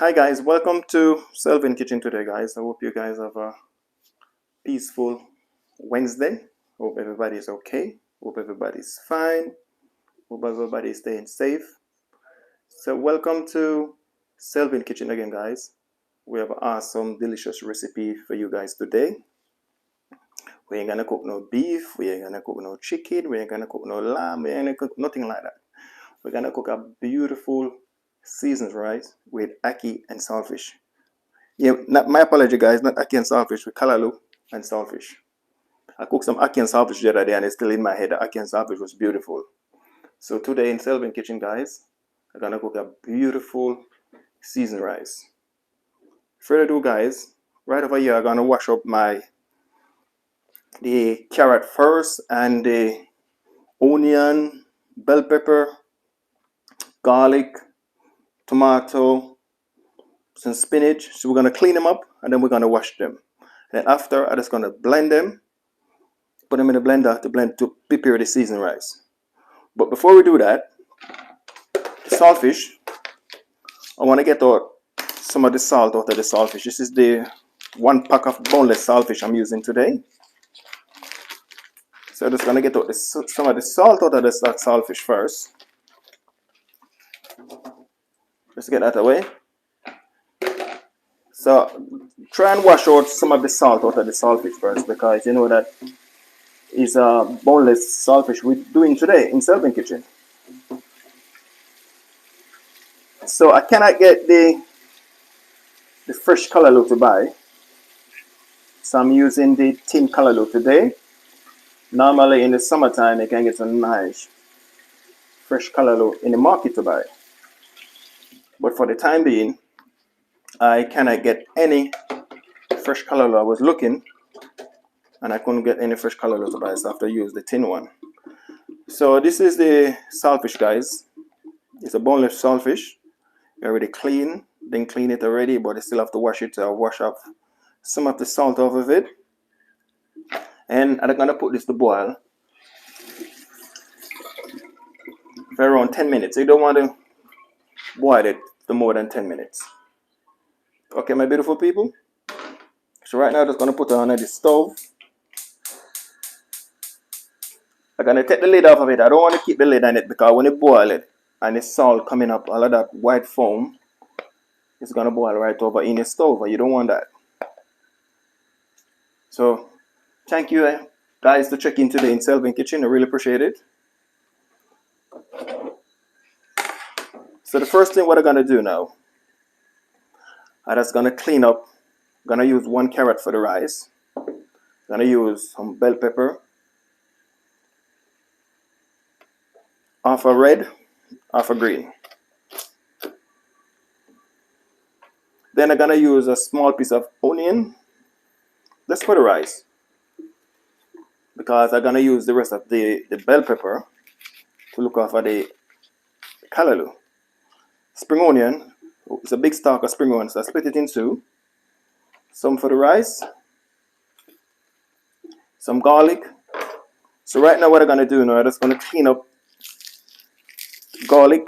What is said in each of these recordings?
Hi guys, welcome to Selvin Kitchen today guys. I hope you guys have a peaceful Wednesday. Hope everybody's okay. Hope everybody's fine. Hope everybody's staying safe. So welcome to Selvin Kitchen again guys. We have an awesome delicious recipe for you guys today. We ain't gonna cook no beef, we ain't gonna cook no chicken, we ain't gonna cook no lamb, we ain't gonna cook nothing like that. We're gonna cook a beautiful seasoned rice with ackee and saltfish. Yeah, my apology, guys. Not ackee and saltfish, with Calaloo and saltfish. I cooked some ackee and saltfish the other day, and it's still in my head. The ackee and saltfish was beautiful. So today in Selvin Kitchen, guys, I'm gonna cook a beautiful seasoned rice. Further ado, guys, right over here, I'm gonna wash up the carrot first, and the onion, bell pepper, garlic, tomato, some spinach. So we're gonna clean them up, and then we're gonna wash them. And then after, I'm just gonna blend them. Put them in the blender to prepare the seasoned rice. But before we do that, the saltfish, I want to get out some of the salt out of the saltfish. This is the 1 pack of boneless saltfish I'm using today. So I'm just going to get out some of the salt out of the saltfish first. Just get that away. So try and wash out some of the salt out of the saltfish first, because you know that is a boneless saltfish we're doing today in Selvin Kitchen. So I cannot get the fresh Calaloo to buy, so I'm using the tin Calaloo today. Normally in the summertime, you can get some nice fresh Calaloo in the market to buy, but for the time being, I cannot get any fresh Calaloo. I was looking, and I couldn't get any fresh Calaloo to buy, so I have to use the tin one. So this is the saltfish, guys. It's a boneless saltfish. Already clean, didn't clean it already, but I still have to wash it to wash off some of the salt off of it. And I'm gonna put this to boil for around 10 minutes. You don't want to boil it for more than 10 minutes. Okay, my beautiful people. So right now I'm just gonna put it on the stove. I'm gonna take the lid off of it. I don't want to keep the lid on it, because when you boil it and the salt coming up, all of that white foam is gonna boil right over in your stove, and you don't want that. So thank you guys to check in today in Selvin Kitchen. I really appreciate it. So the first thing what I'm gonna do now, I'm just gonna clean up. I'm gonna use 1 carrot for the rice. I'm gonna use some bell pepper, half a red, half a green. Then I'm gonna use a small piece of onion. That's for the rice, because I'm gonna use the rest of the bell pepper to look after the Calaloo. Spring onion, it's a big stalk of spring onion, so I split it in 2. Some for the rice, some garlic. So right now what I'm gonna do now, I'm just gonna clean up garlic.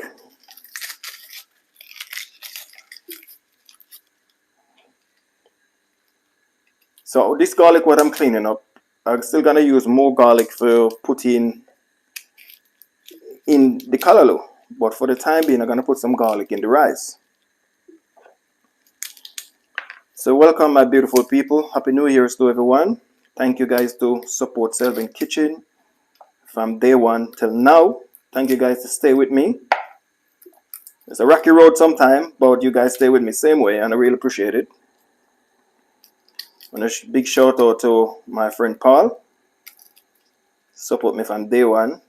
So this garlic what I'm cleaning up, I'm still gonna use more garlic for putting in the Calaloo, but for the time being I'm gonna put some garlic in the rice. So welcome my beautiful people. Happy New Year's to everyone. Thank you guys to support Selvin Kitchen from day one till now. Thank you guys to stay with me. It's a rocky road sometime, but you guys stay with me same way, and I really appreciate it. And a big shout out to my friend Paul. Support me from day one.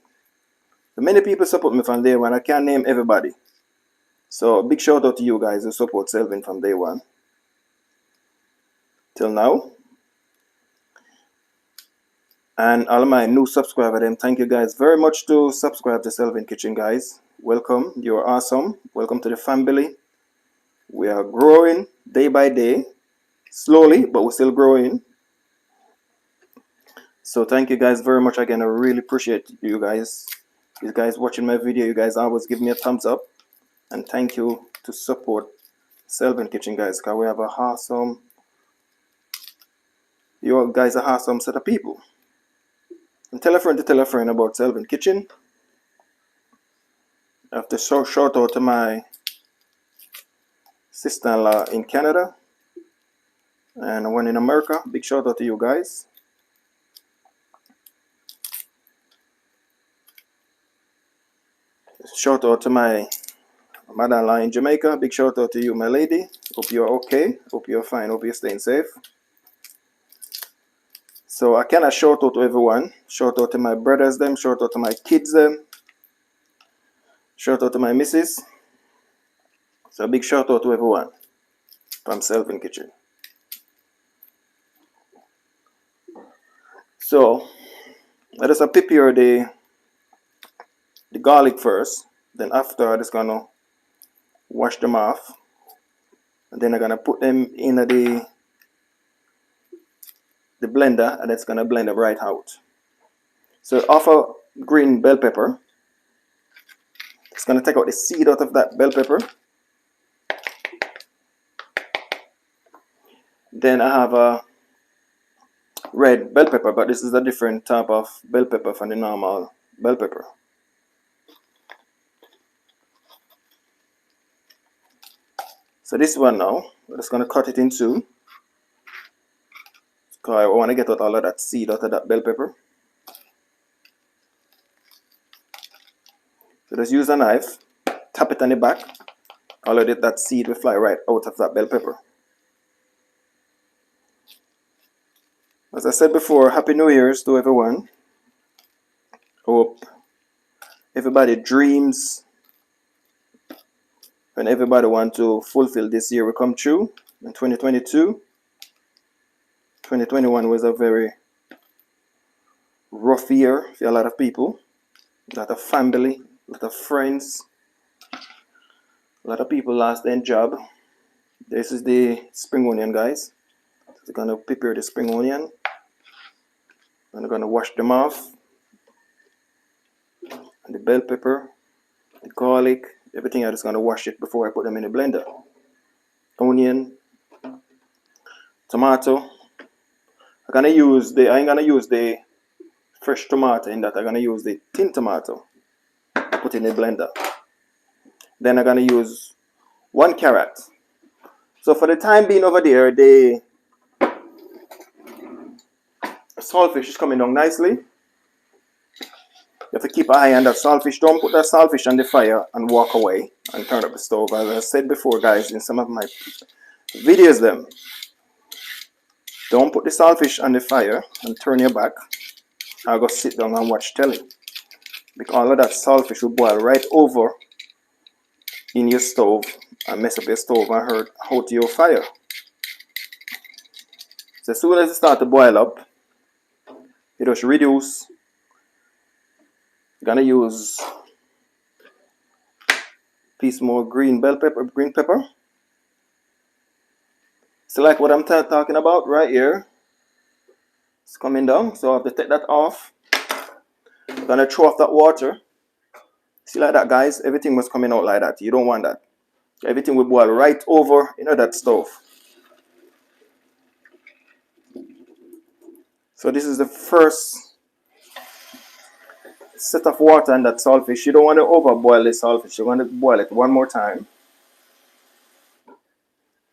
Many people support me from day one. I can't name everybody. So big shout out to you guys who support Selvin from day one till now. And all my new subscribers, thank you guys very much to subscribe to Selvin Kitchen, guys. Welcome. You're awesome. Welcome to the family. We are growing day by day. Slowly, but we're still growing. So thank you guys very much again. I really appreciate you guys. You guys watching my video. You guys always give me a thumbs up. And thank you to support Selvin Kitchen, guys, because we have a awesome, you guys are awesome set of people. And tell a friend to tell a friend about Selvin Kitchen. I have to shout out to my sister-in-law in Canada and one in America. Big shout out to you guys. Shout out to my mother-in-law in Jamaica. Big shout out to you, my lady. Hope you're okay. Hope you're fine. Hope you're staying safe. So I cannot shout out to everyone. Shout out to my brothers them. Shout out to my kids them. Shout out to my missus. So a big shout out to everyone from Selvin Kitchen. So let us prepare the garlic first. Then after I'm just gonna wash them off. And then I'm gonna put them in the blender, and it's gonna blend them right out. So off a green bell pepper. It's gonna take out the seed out of that bell pepper. Then I have a red bell pepper, but this is a different type of bell pepper from the normal bell pepper. So this one now, we're just gonna cut it in two. Because I want to get out all of that seed out of that bell pepper. So just use a knife, tap it on the back. All of that seed will fly right out of that bell pepper. As I said before, Happy New Year's to everyone. Hope everybody dreams and everybody want to fulfill this year will come true in 2022. 2021 was a very rough year for a lot of people, a lot of family, a lot of friends. A lot of people lost their job. This is the spring onion, guys. So we're gonna prepare the spring onion. And we're gonna wash them off. And the bell pepper, the garlic, everything. I'm just gonna wash it before I put them in the blender. Onion, tomato. I ain't gonna use the fresh tomato in that. I'm gonna use the tin tomato. Put in the blender. Then I'm gonna use 1 carrot. So for the time being over there, the saltfish is coming down nicely. You have to keep an eye on that saltfish. Don't put that saltfish on the fire and walk away and turn up the stove. As I said before, guys, in some of my videos, don't put the saltfish on the fire and turn your back. I'll go sit down and watch telly. Because all of that saltfish will boil right over in your stove and mess up your stove and hurt out your fire. So as soon as it starts to boil up, it just reduce. You're gonna use a piece more green pepper. So like what I'm talking about right here. It's coming down, so I have to take that off. I'm gonna throw off that water. See like that, guys? Everything was coming out like that. You don't want that. Everything will boil right over, that stove. So this is the first set of water in that saltfish. You don't want to overboil the saltfish. You want to boil it one more time.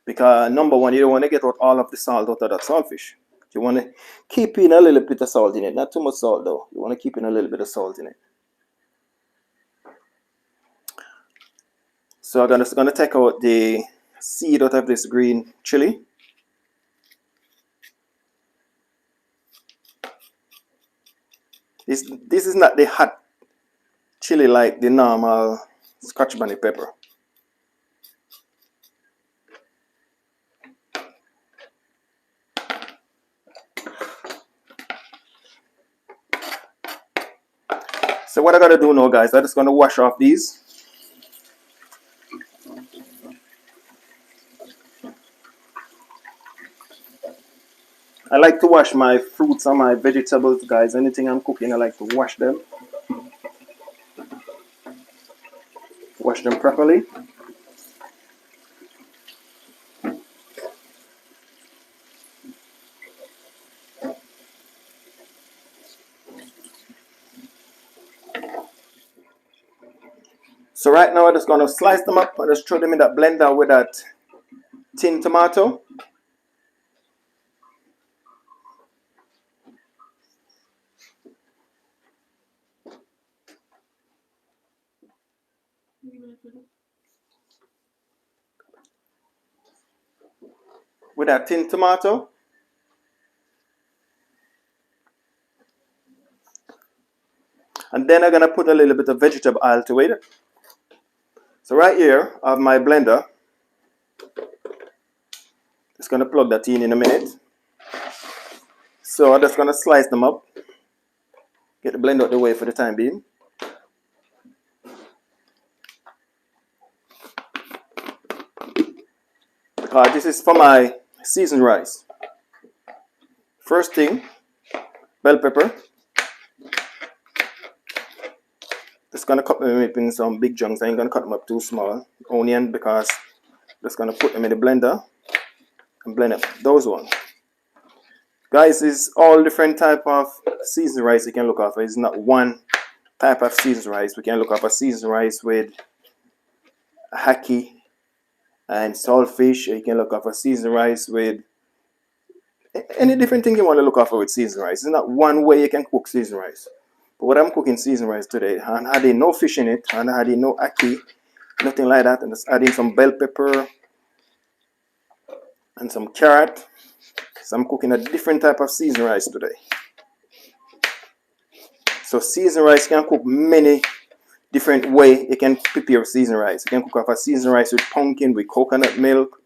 Because number one, you don't want to get out all of the salt out of that saltfish. You want to keep in a little bit of salt in it. Not too much salt though. You want to keep in a little bit of salt in it. So I'm just going to take out the seed out of this green chili. This is not the hot chili like the normal Scotch bonnet pepper. So what I gotta do now, guys, I'm just gonna wash off these. I like to wash my fruits and my vegetables, guys. Anything I'm cooking, I like to wash them. Wash them properly. So right now I'm just gonna slice them up and just throw them in that blender with that tin tomato. With that tin tomato. And then I'm gonna put a little bit of vegetable oil to it. So right here I have my blender. Just gonna plug that in a minute. So I'm just gonna slice them up. Get the blender out of the way for the time being. This is for my seasoned rice. First thing, bell pepper. Just gonna cut them up in some big chunks. I ain't gonna cut them up too small. Onion, because just gonna put them in the blender and blend up those ones. Guys, it's all different type of seasoned rice you can look out for. It's not one type of seasoned rice. We can look out for seasoned rice with haki and saltfish. You can look out for seasoned rice with any different thing you want to look out for with seasoned rice. It's not one way you can cook seasoned rice. But what I'm cooking seasoned rice today, and adding no fish in it, and adding no haki, nothing like that, and just adding some bell pepper and some carrot. So I'm cooking a different type of seasoned rice today. So seasoned rice can cook many different way. You can prepare seasoned rice. You can cook off a seasoned rice with pumpkin, with coconut milk.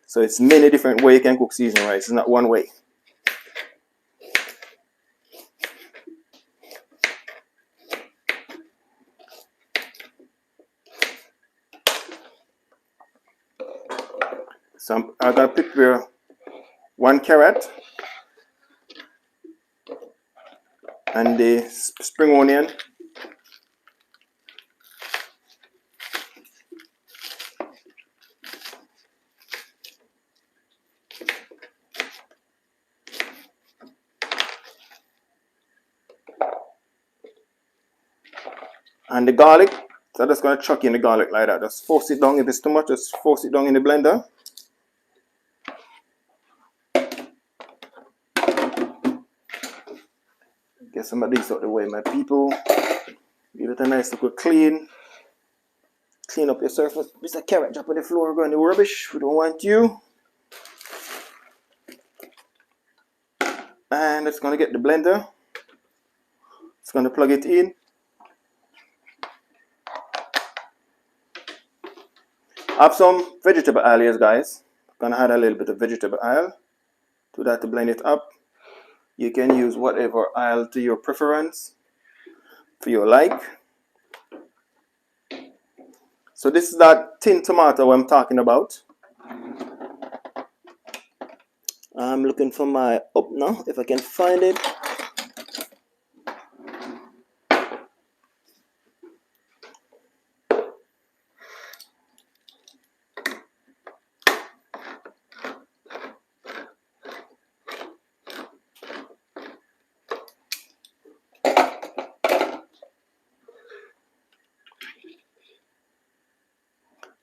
So it's many different way you can cook seasoned rice. It's not one way. So I'm gonna prepare one carrot and the spring onion. And the garlic. So I'm just gonna chuck in the garlic like that. Just force it down. If it's too much, just force it down in the blender. Get some of these out of the way, my people. Give it a nice little clean. Clean up your surface. There's a carrot drop on the floor going to rubbish. We don't want you. And it's gonna get the blender. It's gonna plug it in. I have some vegetable oil here, guys. I'm gonna add a little bit of vegetable oil to that to blend it up. You can use whatever oil to your preference, to your like. So this is that tin tomato I'm talking about. I'm looking for my opener, if I can find it.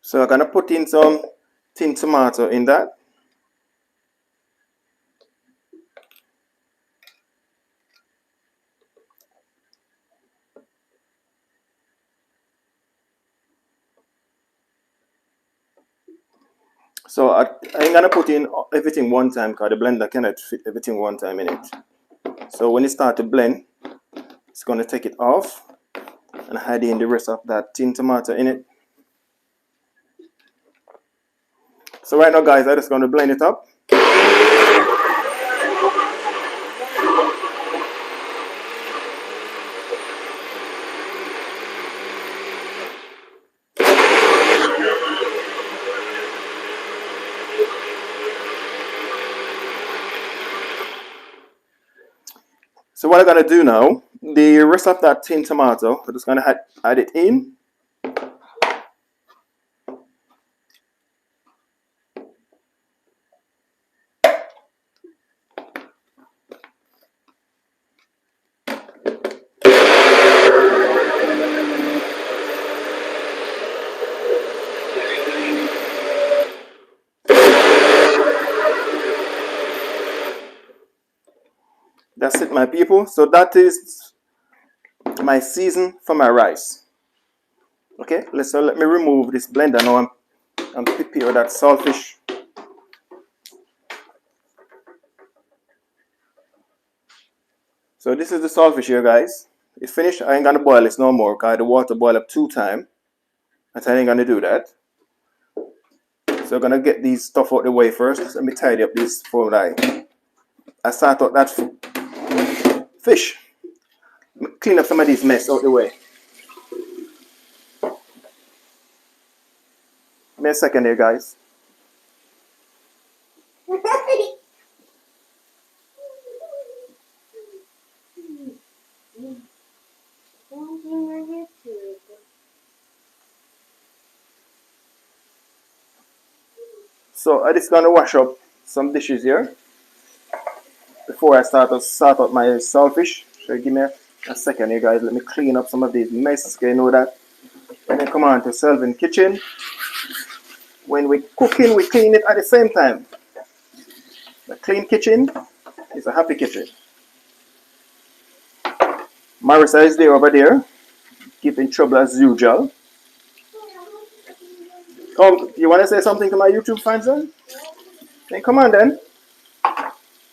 So I'm gonna put in some tin tomato in that. So I'm gonna put in everything one time because the blender cannot fit everything one time in it. So when it starts to blend, it's gonna take it off and add in the rest of that tin tomato in it. So right now, guys, I'm just gonna blend it up. So what I'm gonna do now, the rest of that tin tomato, I'm just gonna add it in. That's it, my people. So that is my season for my rice. Okay, let me remove this blender now and prepare that saltfish. So this is the saltfish here, guys. It's finished. I ain't gonna boil this no more because the water boil up 2 times. And I ain't gonna do that. So I'm gonna get these stuff out the way first. Let me tidy up this before I start out that fish. Clean up some of these mess out the way. Give me a second here, guys. So I'm just gonna wash up some dishes here before I start out my saltfish. So give me a second here, guys. Let me clean up some of these messes. You know that when I come on to Selvin Kitchen, when we cooking, we clean it at the same time. A clean kitchen is a happy kitchen. Marissa is there over there, keeping trouble as usual. Come, you want to say something to my YouTube fans then? Then come on then.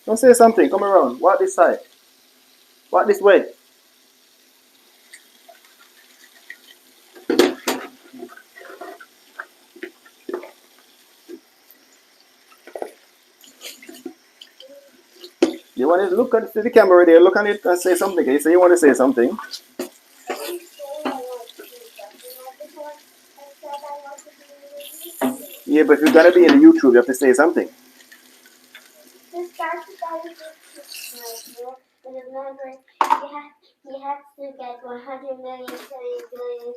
Don't say something. Come around. Walk this side. Walk this way. You want to look at the camera there, look at it and say something. You say you want to say something. Yeah, but if you're gonna be in YouTube, you have to say something. You have to get 100 million subscribers.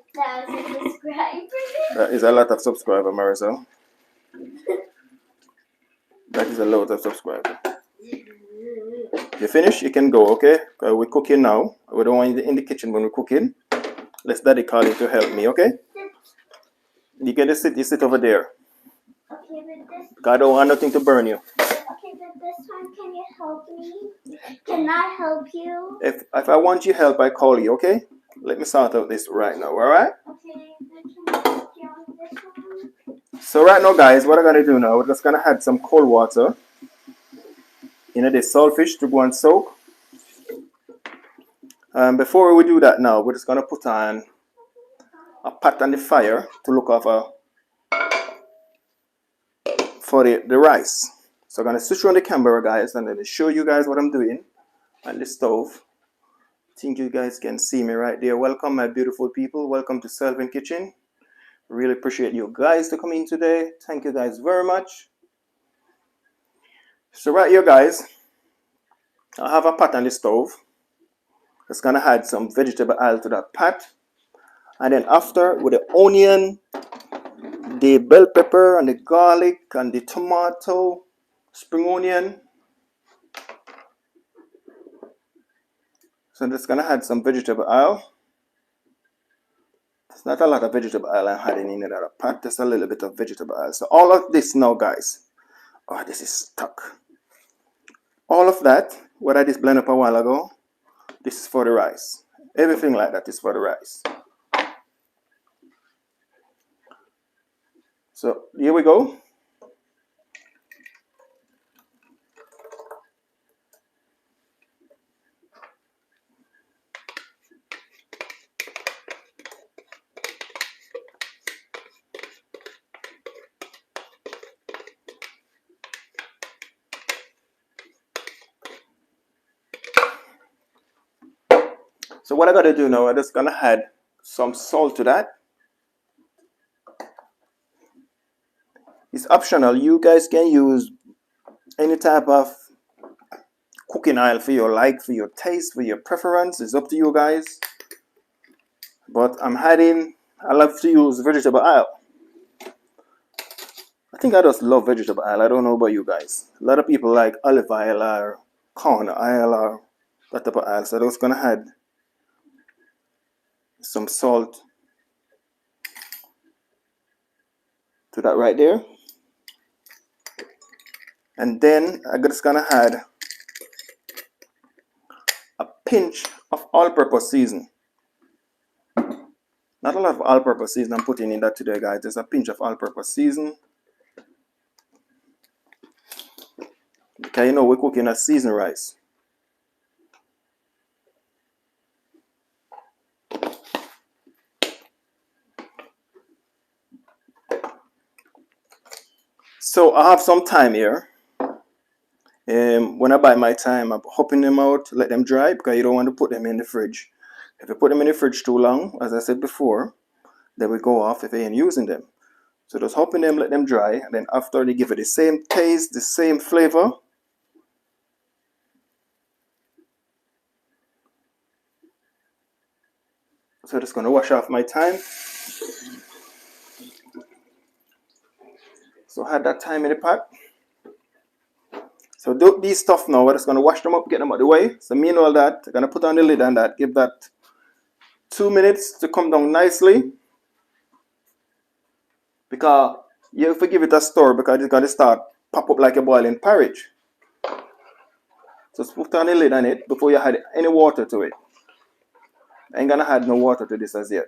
That is a lot of subscribers, Marisol. That is a lot of subscribers. You finish? You can go, okay? We're cooking now. We don't want you in the kitchen when we're cooking. Let's Daddy call you to help me, okay? You can just sit. You sit over there. Okay, but this. I don't want nothing to burn you. Okay, but this time, can you help me? Can I help you? If I want your help, I call you, okay? Let me sort out this right now, alright? Okay, but can I help you on this one? So right now, guys, what I'm gonna do now, we're just gonna add some cold water in this saltfish to go and soak. Before we do that now, we're just gonna put on a pot on the fire to look over for the rice. So I'm gonna switch on the camera, guys, and then show you guys what I'm doing on the stove. I think you guys can see me right there. Welcome, my beautiful people. Welcome to Selvin Kitchen. Really appreciate you guys to come in today. Thank you guys very much. So right here, guys, I have a pot on the stove. Just gonna add some vegetable oil to that pot, and then after with the onion, the bell pepper, and the garlic, and the tomato, spring onion. So I'm just gonna add some vegetable oil. It's not a lot of vegetable oil I'm adding in that pot, just a little bit of vegetable oil. So all of this now, guys. Oh, this is stuck. All of that, what I just blended up a while ago, this is for the rice. Everything like that is for the rice. So here we go. So what I gotta do now, I'm just gonna add some salt to that. It's optional. You guys can use any type of cooking oil for your like, for your taste, for your preference. It's up to you guys. But I love to use vegetable oil. I think I just love vegetable oil. I don't know about you guys. A lot of people like olive oil or corn oil or that type of oil. So I'm just gonna add some salt to that right there. And then I'm just gonna add pinch of all-purpose season. Not a lot of all-purpose season I'm putting in that today, guys. Just a pinch of all-purpose season. Because you know we're cooking a seasoned rice. So I have some time here. When I buy my time, I'm hopping them out, let them dry, because you don't want to put them in the fridge. If you put them in the fridge too long, as I said before, they will go off if you ain't using them. So just hopping them, let them dry, and then after they give it the same taste, the same flavor. So just gonna wash off my thyme. So I had that thyme in the pot. So do these stuff now, we're just gonna wash them up, get them out of the way. So meanwhile that, I'm gonna put on the lid on that, give that 2 minutes to come down nicely. Because you have to give it a stir, because it's gonna start pop up like a boiling porridge. So just put on the lid on it before you add any water to it. I ain't gonna add no water to this as yet.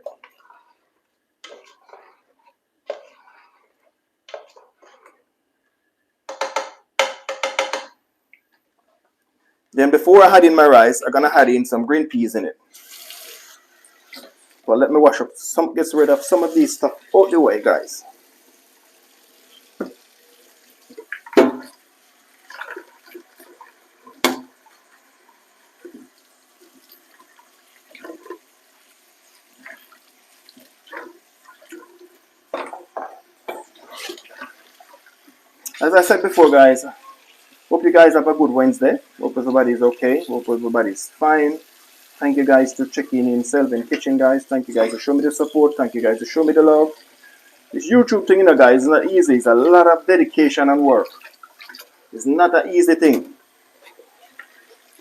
Then before I add in my rice, I'm gonna add in some green peas in it. But let me wash up some, get rid of some of these stuff out the way, guys. As I said before, guys, hope you guys have a good Wednesday. Hope everybody's okay. Hope everybody's fine. Thank you guys for checking in Selvin Kitchen, guys. Thank you guys for showing me the support. Thank you guys for showing me the love. This YouTube thing, you know, guys, is not easy. It's a lot of dedication and work. It's not an easy thing.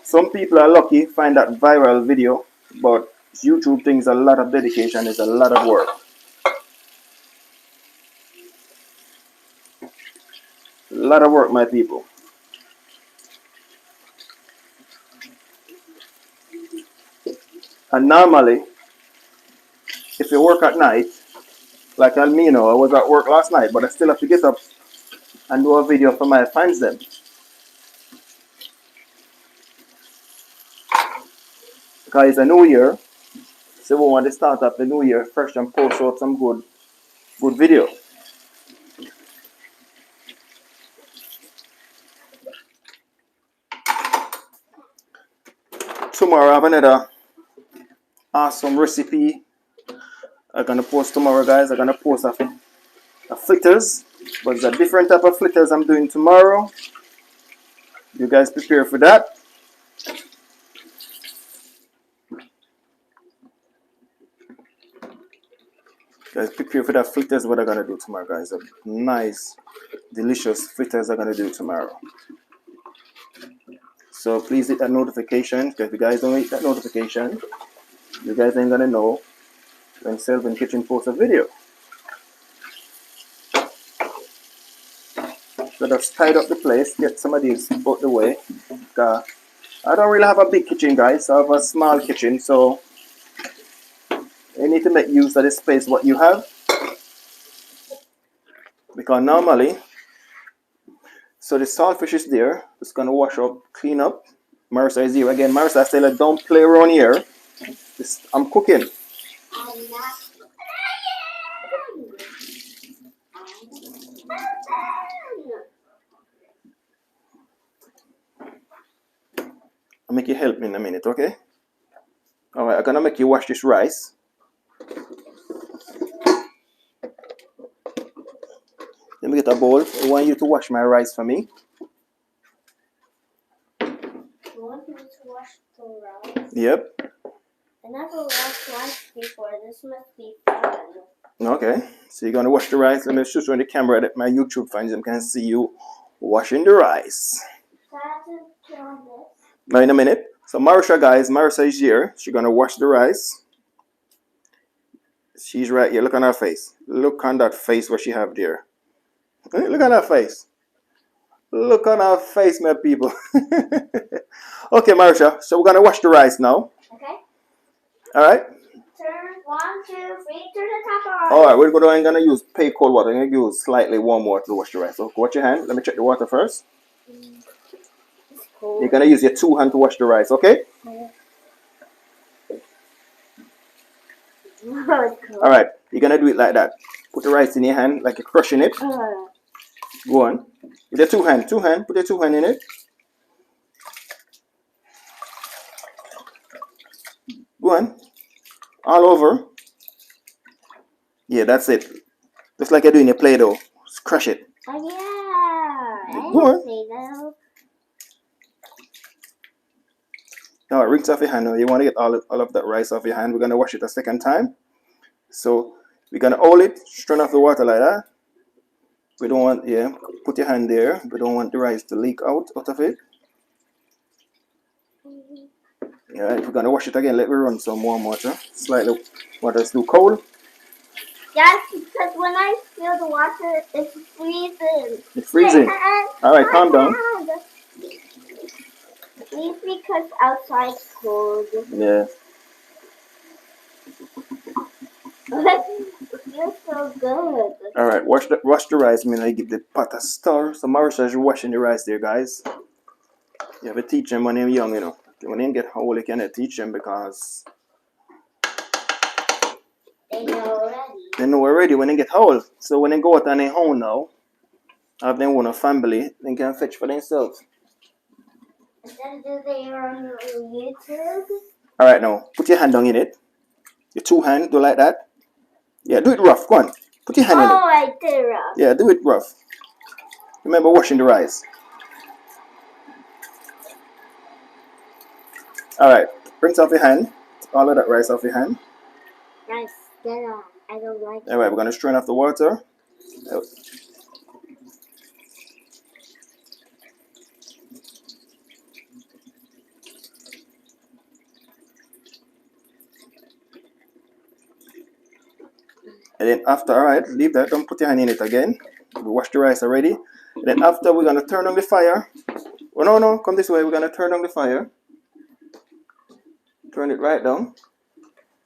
Some people are lucky, find that viral video, but YouTube thing is a lot of dedication. It's a lot of work. A lot of work, my people. And normally, if you work at night, like me, you know, I was at work last night, but I still have to get up and do a video for my fans then. Because it's a new year, so we want to start up the new year fresh and post out some good video. Tomorrow I have another awesome recipe I'm gonna post tomorrow, guys. I'm gonna post a fritters, but it's a different type of fritters I'm doing tomorrow. You guys prepare for that. Guys, prepare for that fritters. What I'm gonna do tomorrow, guys. A nice, delicious fritters I'm gonna do tomorrow. So please hit that notification, because if you guys don't hit that notification, you guys ain't gonna know when Selvin Kitchen posts a video. So just tied up the place, get some of these out the way. I don't really have a big kitchen, guys. I have a small kitchen, so you need to make use of the space what you have. Because normally, so the saltfish is there. It's gonna wash up, clean up. Marissa is here again. Marissa, I said, like, don't play around here. I'm cooking. I'm not. I'll make you help me in a minute, okay? Alright, I'm gonna make you wash this rice. Let me get a bowl. I want you to wash my rice for me. You want me to wash the rice? Yep. I never washed rice before. This must be fun. Okay. So you're gonna wash the rice. Let me show you on the camera that my YouTube fans can see you washing the rice. So I have to turn this. Now in a minute. So Marissa, guys, Marissa is here. She's gonna wash the rice. She's right here. Look on her face. Look on that face what she have there. Look at her face. Look on our face, my people. Okay, Marsha. So we're gonna wash the rice now. Okay. All right. Turn 1, 2, 3 to the top. All right. We're gonna use pale cold water. I'm gonna use slightly warm water to wash the rice. So watch your hand. Let me check the water first. It's cold. You're gonna use your 2 hands to wash the rice. Okay. All right. You're gonna do it like that. Put the rice in your hand, like you're crushing it. Go on. With your 2 hands. 2 hands. Put your 2 hands in it. Go on. All over. Yeah, that's it. Just like you're doing your Play-Doh. Just crush it. Oh yeah. Go on. Play-Doh. All right, rinse off your hand now. You want to get all of that rice off your hand. We're going to wash it a second time. So we're going to hold it, strain off the water like that. We don't want, yeah, put your hand there. We don't want the rice to leak out of it. All right, we're going to wash it again. Let me run some warm water. Slightly, water's too cold. Yes, because when I feel the water, it's freezing. It's freezing. All right, calm down. Please, because outside's cold. Yeah. You're so good. All right, wash the rice. I mean, I give the pot a stir. So Marisha is washing the rice there, guys. You have to teach them when they're young, you know. When they get old, you cannot teach them because They know already. they know already when they get old. So when they go out on their own now, have their own family, they can fetch for themselves. And then do they on YouTube? All right, now put your hand down in it. Your 2 hands, do like that. Yeah, do it rough. Go on. Put your hand in it. Oh, I did rough. Yeah, do it rough. Remember washing the rice. All right, rinse off your hand. All of that rice off your hand. Nice. Get on. I don't like All right, we're gonna strain off the water. And then after, all right, leave that. Don't put your hand in it again. We washed the rice already. And then after, we're gonna turn on the fire. Oh no, come this way. We're gonna turn on the fire. Turn it right down.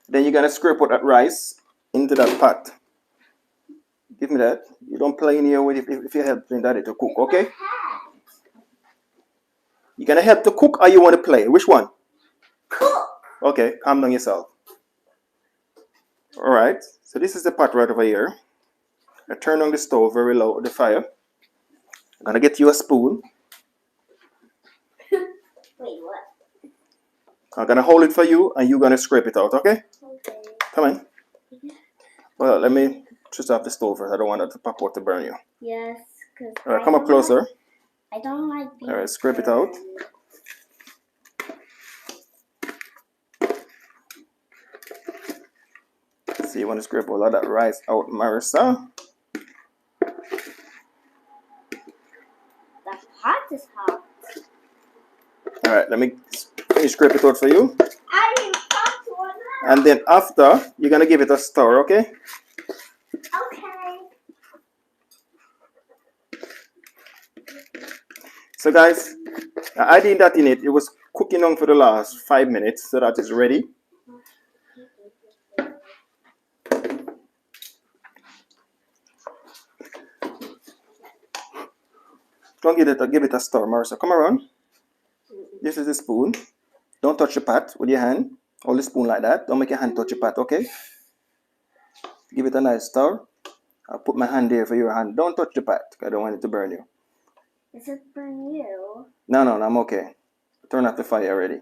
Then you're gonna scrape out that rice into that pot. Give me that. You don't play in here with if you're helping daddy to cook, okay? You gonna help to cook or you want to play? Which one? Cook. Okay, calm down yourself. All right. So this is the pot right over here. I turn on the stove very low, the fire. I'm gonna get you a spoon. Wait, what? I'm gonna hold it for you and you're gonna scrape it out, okay? Okay. Come on. Well, let me switch off the stove first. I don't want it to pop out to burn you. Yes, because All right, come up closer. I don't like being All right, scrape it out. See, you want to scrape all of that rice out, Marissa. The pot is hot. All right, let me scrape it out for you. I didn't talk to one. And then after, you're gonna give it a stir, okay? Okay. So guys, I did that in it. It was cooking on for the last 5 minutes, so that is ready. Don't give it a stir, Marissa. Come around. This is the spoon. Don't touch the pot with your hand. Hold the spoon like that. Don't make your hand touch the pot, okay? Give it a nice stir. I'll put my hand there for your hand. Don't touch the pot. I don't want it to burn you. Does it burn you? No, I'm okay. Turn off the fire already.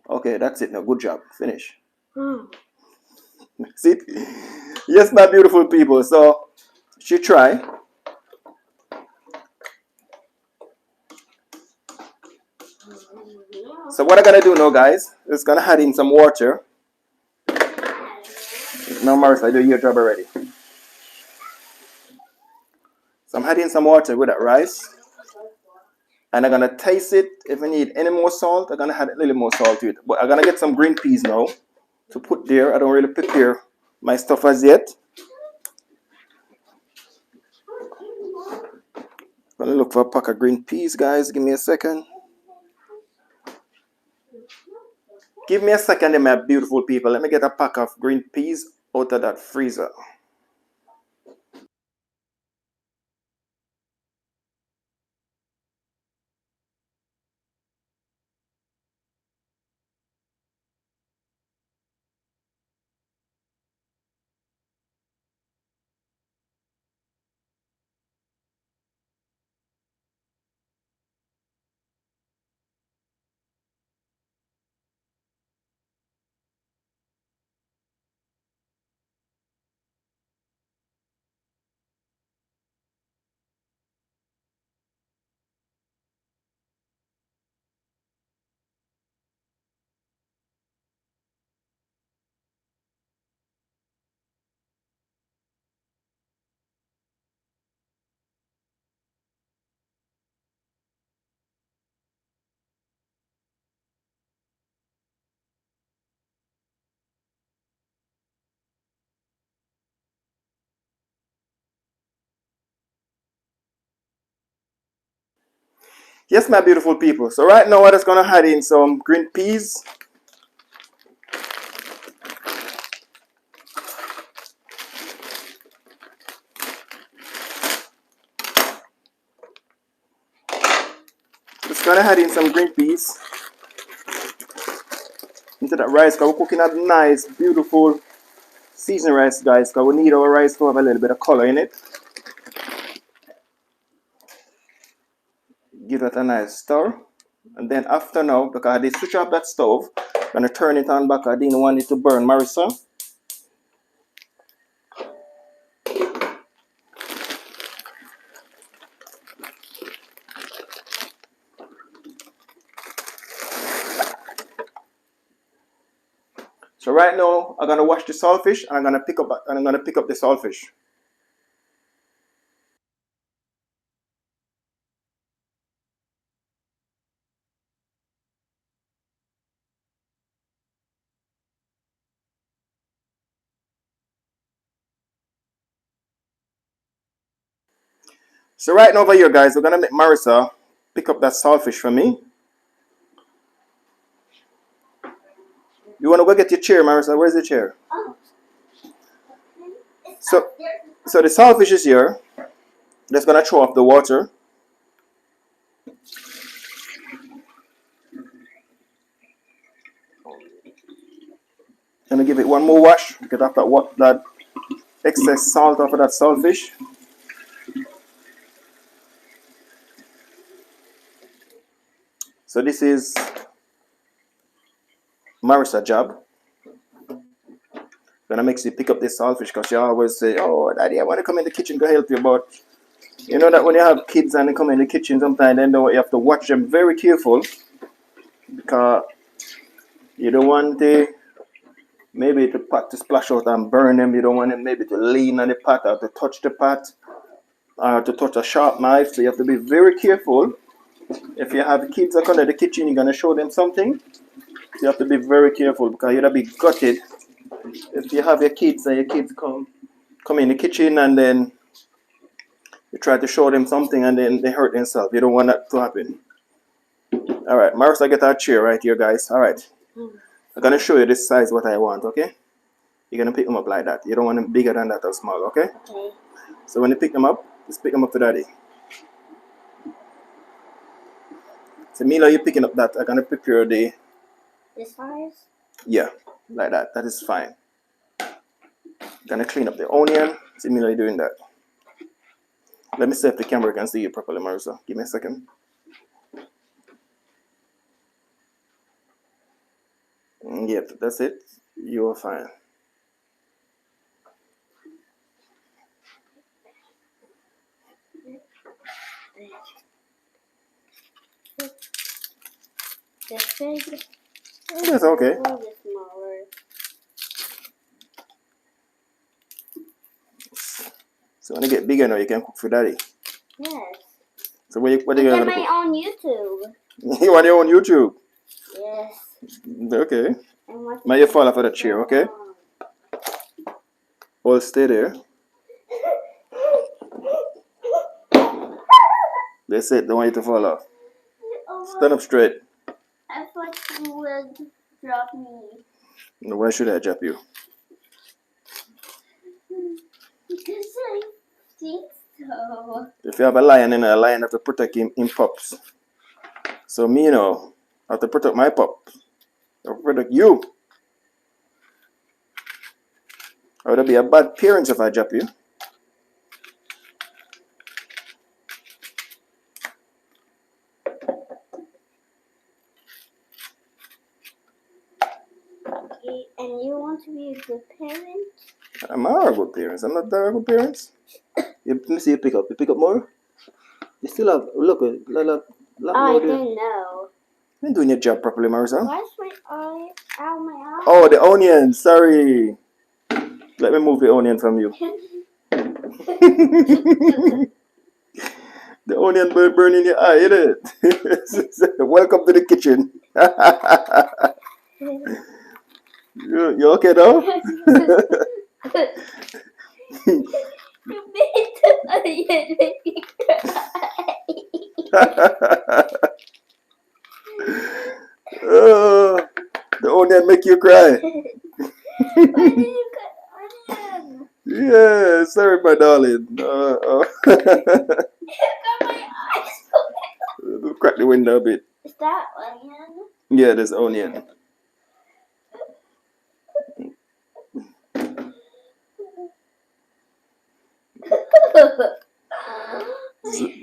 Okay, that's it now. Good job. Finish. See? Yes, my beautiful people. So, she try. So what I'm gonna do now, guys, is gonna add in some water. No, Marissa, I do your job already. So I'm adding some water with that rice. And I'm gonna taste it. If I need any more salt, I'm gonna add a little more salt to it. But I'm gonna get some green peas now to put there. I don't really prepare my stuff as yet. Gonna look for a pack of green peas, guys. Give me a second. Give me a second, my beautiful people. Let me get a pack of green peas out of that freezer. Yes, my beautiful people. So right now, we're just gonna add in some green peas. Just gonna add in some green peas into that rice, because we're cooking a nice, beautiful seasoned rice, guys. Because we need our rice to have a little bit of color in it. Give that a nice stir. And then after now, because I did switch off that stove, I'm gonna turn it on back. I didn't want it to burn, Marissa. So right now, I'm gonna wash the saltfish, and I'm gonna pick up the saltfish. So right now over here, guys, we're gonna make Marissa pick up that saltfish for me. You wanna go get your chair, Marissa? Where's the chair? Oh. So the saltfish is here. Just gonna throw off the water. Gonna give it one more wash. Get off that excess salt off of that saltfish. So this is Marissa's job. Gonna make you pick up this saltfish because she always say, "Oh, Daddy, I want to come in the kitchen to help you." But you know that when you have kids and they come in the kitchen, sometimes they know you have to watch them very careful because you don't want the maybe the pot to splash out and burn them. You don't want them maybe to lean on the pot or to touch the pot or to touch a sharp knife. So you have to be very careful. If you have kids that come to the kitchen, you're gonna show them something. You have to be very careful because you're gonna be gutted if you have your kids and your kids come in the kitchen and then you try to show them something and then they hurt themselves. You don't want that to happen. All right, Marissa, get our chair right here, guys. All right, I'm gonna show you this size what I want. Okay, you're gonna pick them up like that. You don't want them bigger than that or small. Okay. Okay. So when you pick them up, just pick them up to Daddy. So Mila, you're picking up that. I'm gonna prepare the. This size? Yeah, like that. That is fine. Gonna clean up the onion. See Mila, you're doing that. Let me see if the camera can see you properly, Marissa. Give me a second. Yep, that's it. You're fine. This big? That's okay. A little bit smaller. So when you get bigger now, you can cook for Daddy. Yes. So what are you I gonna get cook? my own YouTube. You want your own YouTube? Yes. Okay. And what May you fall off of the chair, okay? All stay there. That's it. Don't want you to fall off. Oh, Stand up straight. I thought you would drop me. No, why should I drop you? Because I think so. If you have a lion, a lion have to protect him in pups. So me, you know, I have to protect my pup. I have to protect you. I would be a bad parent if I drop you. And you want to be a good parent? I'm a good parent. I'm not a good parent. Let me see you pick up. You pick up more? You still have, look, a lot I more there. don't know. You're not doing your job properly, Marissa. Why is my eye out my eye? Oh, the onion. Sorry. Let me move the onion from you. The onion burning your eye, isn't it? Welcome to the kitchen. You okay now? You made the onion make me cry. Oh, the onion make you cry. Why did you cut onion? Yeah, sorry, my darling. It got my eyes. Crack the window a bit. Is that onion? Yeah, there's onion.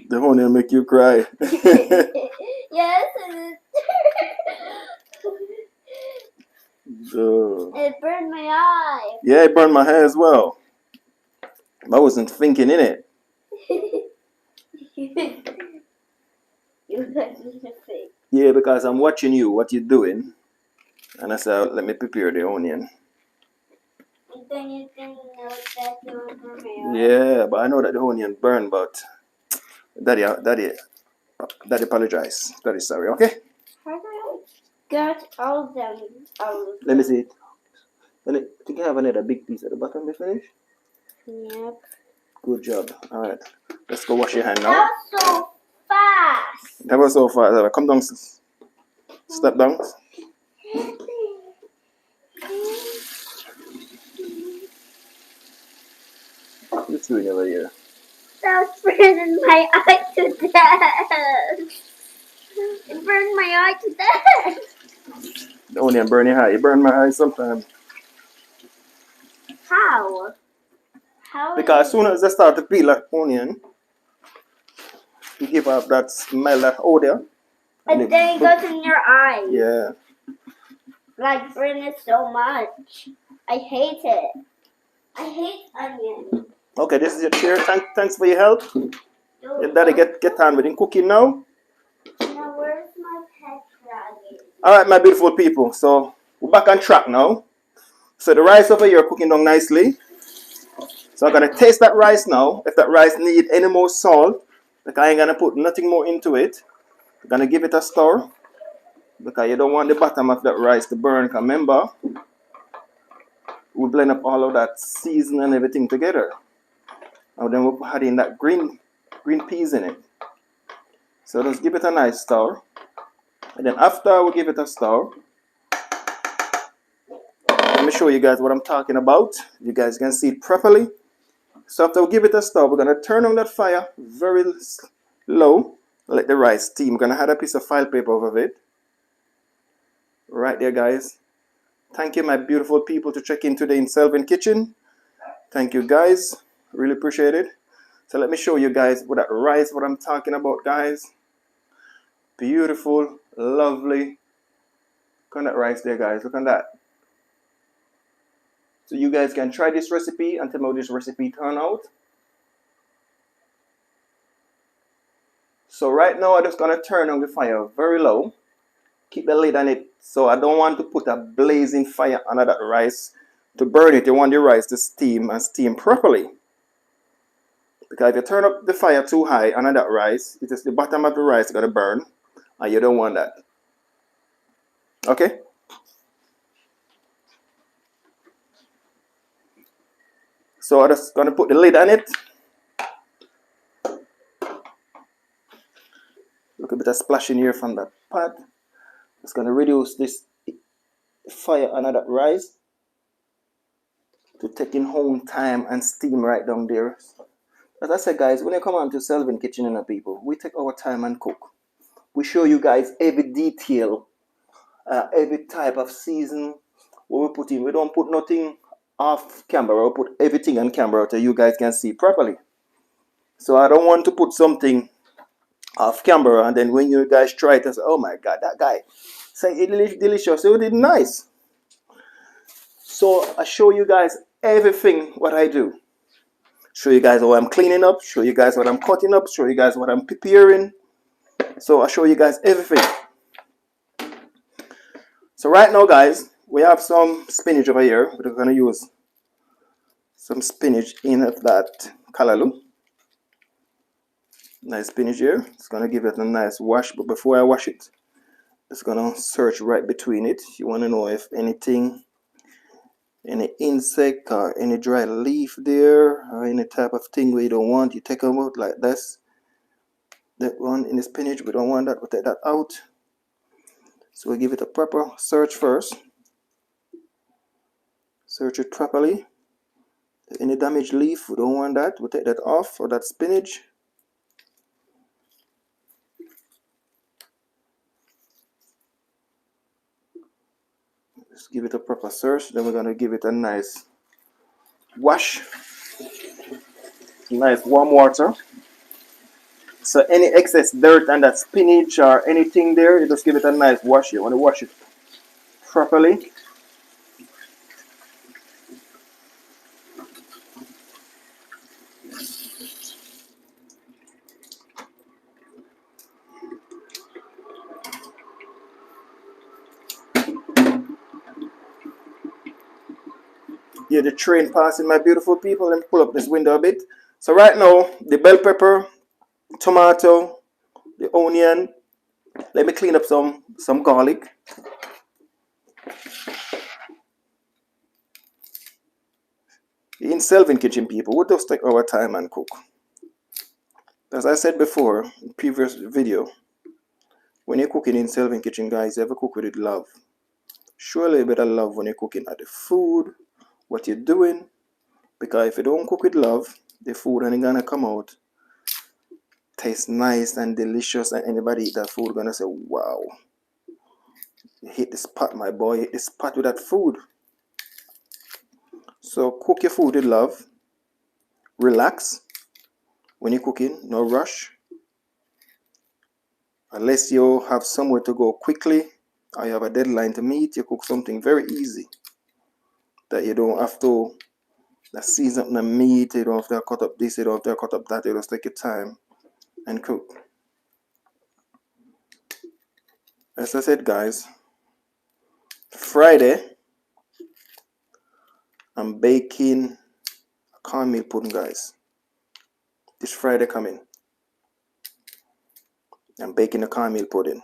The onion make you cry. Yes, it Oh. It burned my eye. Yeah, it burned my hair as well. I wasn't thinking in it. You got me to think. Yeah, because I'm watching you, what you're doing. And I said, let me prepare the onion. And then you didn't know that it would burn my eye. Yeah, but I know that the onion burned, but Daddy apologize. Daddy sorry, okay? How do I get all of them out? Let me see it. I think I have another big piece at the bottom, you finish? Yep. Good job. Alright. Let's go wash your hand now. That was so fast. That was so far. Come down. Step down. What you doing over here? That's burning my eye to death. It burned my eye to death. The onion burn your eye. You burn my eye sometimes. How? How? Because as soon as I start to peel that onion, you give off that smell, that odor. And then it goes in your eye. Yeah. Like burn it so much. I hate it. I hate onion. Okay, this is your chair. Thanks for your help. Your daddy get on with him cooking now. Now where's my pet dragon? Alright, my beautiful people. So we're back on track now. So the rice over here cooking down nicely. So I'm gonna taste that rice now. If that rice need any more salt, because I ain't gonna put nothing more into it. I'm gonna give it a stir. Because you don't want the bottom of that rice to burn. Because remember, we blend up all of that season and everything together. And then we'll add in that green peas in it. So just give it a nice stir. And then after we give it a stir, let me show you guys what I'm talking about. You guys can see it properly. So after we give it a stir, we're going to turn on that fire very low. Let the rice steam. We're going to add a piece of file paper over it. Right there, guys. Thank you, my beautiful people, to check in today in Selvin Kitchen. Thank you, guys. Really appreciate it. So let me show you guys what that rice, what I'm talking about, guys. Beautiful, lovely. Look at that rice there, guys. Look at that. So you guys can try this recipe and tell me how this recipe turn out. So right now I'm just going to turn on the fire very low. Keep the lid on it. So I don't want to put a blazing fire under that rice to burn it. You want the rice to steam and steam properly. Because if you turn up the fire too high under that rice, it is the bottom of the rice going to burn. And you don't want that. Okay? So I'm just going to put the lid on it. Look a bit of splashing here from that pot. It's gonna reduce this fire under that rice to taking home time and steam right down there. As I said, guys, when you come on to Selvin Kitchen and people, we take our time and cook. We show you guys every detail, every type of season what we put in. We don't put nothing off camera. We put everything on camera so you guys can see properly. So I don't want to put something off camera and then when you guys try it, I say, oh my God, that guy say it delicious. So it did nice. So I show you guys everything what I do. Show you guys how I'm cleaning up. Show you guys what I'm cutting up. Show you guys what I'm preparing. So I show you guys everything. So right now, guys, we have some spinach over here. We're gonna use some spinach in that Calaloo. Nice spinach here. It's gonna give it a nice wash. But before I wash it, it's gonna search right between it. You wanna know if anything, any insect or any dry leaf there, or any type of thing where you don't want, you take them out like this. That one in the spinach, we don't want that, we'll take that out. So we give it a proper search first. Search it properly. Any damaged leaf, we don't want that, we'll take that off for that spinach. Just give it a proper search, then we're going to give it a nice wash. Nice warm water. So any excess dirt on that spinach or anything there, you just give it a nice wash. You want to wash it properly. Yeah, the train passing, my beautiful people. Let me pull up this window a bit. So right now, the bell pepper, tomato, the onion. Let me clean up some garlic. In Selvin Kitchen, people, we just take our time and cook. As I said before in previous video, when you're cooking in Selvin Kitchen, guys, you have to cook with love. Surely you better love when you're cooking at the food, what you're doing. Because if you don't cook with love, the food ain't gonna come out taste nice and delicious, and anybody eat that food gonna say, wow, you hit the spot, my boy, hit the spot with that food. So cook your food with love. Relax when you're cooking, no rush. Unless you have somewhere to go quickly or you have a deadline to meet, you cook something very easy that you don't have to season up the meat, you don't have to cut up this, you don't have to cut up that, you just take your time and cook. As I said, guys, Friday I'm baking a cornmeal pudding, guys. This Friday coming, I'm baking a cornmeal pudding.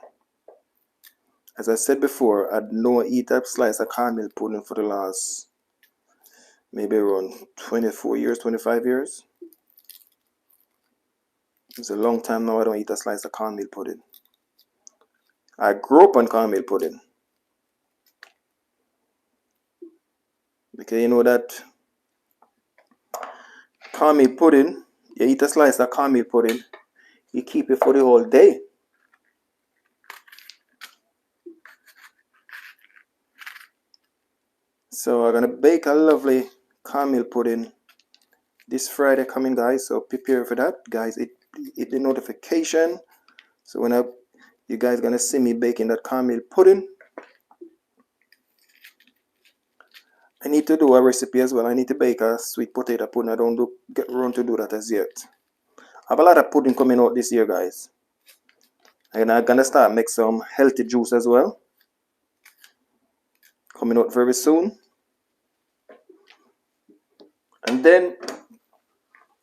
As I said before, I don't eat a slice of cornmeal pudding for the last maybe around 24 years, 25 years. It's a long time now I don't eat a slice of cornmeal pudding. I grew up on cornmeal pudding. Because you know that cornmeal pudding, you eat a slice of cornmeal pudding, you keep it for the whole day. So I'm gonna bake a lovely cornmeal pudding this Friday coming, guys. So prepare for that, guys. Hit the notification. So when you guys gonna see me baking that cornmeal pudding. I need to do a recipe as well. I need to bake a sweet potato pudding. I don't get around to do that as yet. I have a lot of pudding coming out this year, guys. And I'm gonna start make some healthy juice as well. Coming out very soon. And then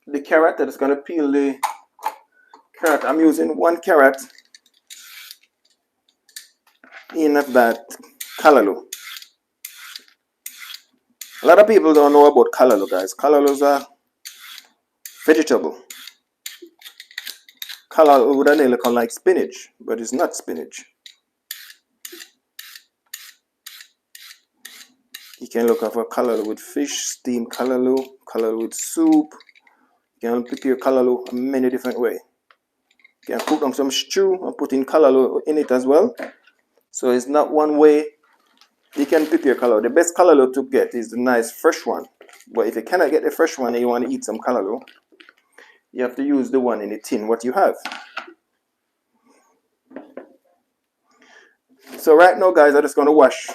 the carrot, that is gonna peel the carrot. I'm using 1 carrot in that Calaloo. A lot of people don't know about Calaloo, guys. Calaloo is a vegetable. Calaloo would look like spinach, but it's not spinach. You can look for calaloo with fish, steamed calaloo, calaloo with soup. You can prepare calaloo many different ways. You can cook on some stew and put in calaloo in it as well. So it's not one way you can prepare calaloo. The best calaloo to get is the nice fresh one. But if you cannot get the fresh one and you want to eat some calaloo, you have to use the one in the tin what you have. So right now, guys, I'm just going to wash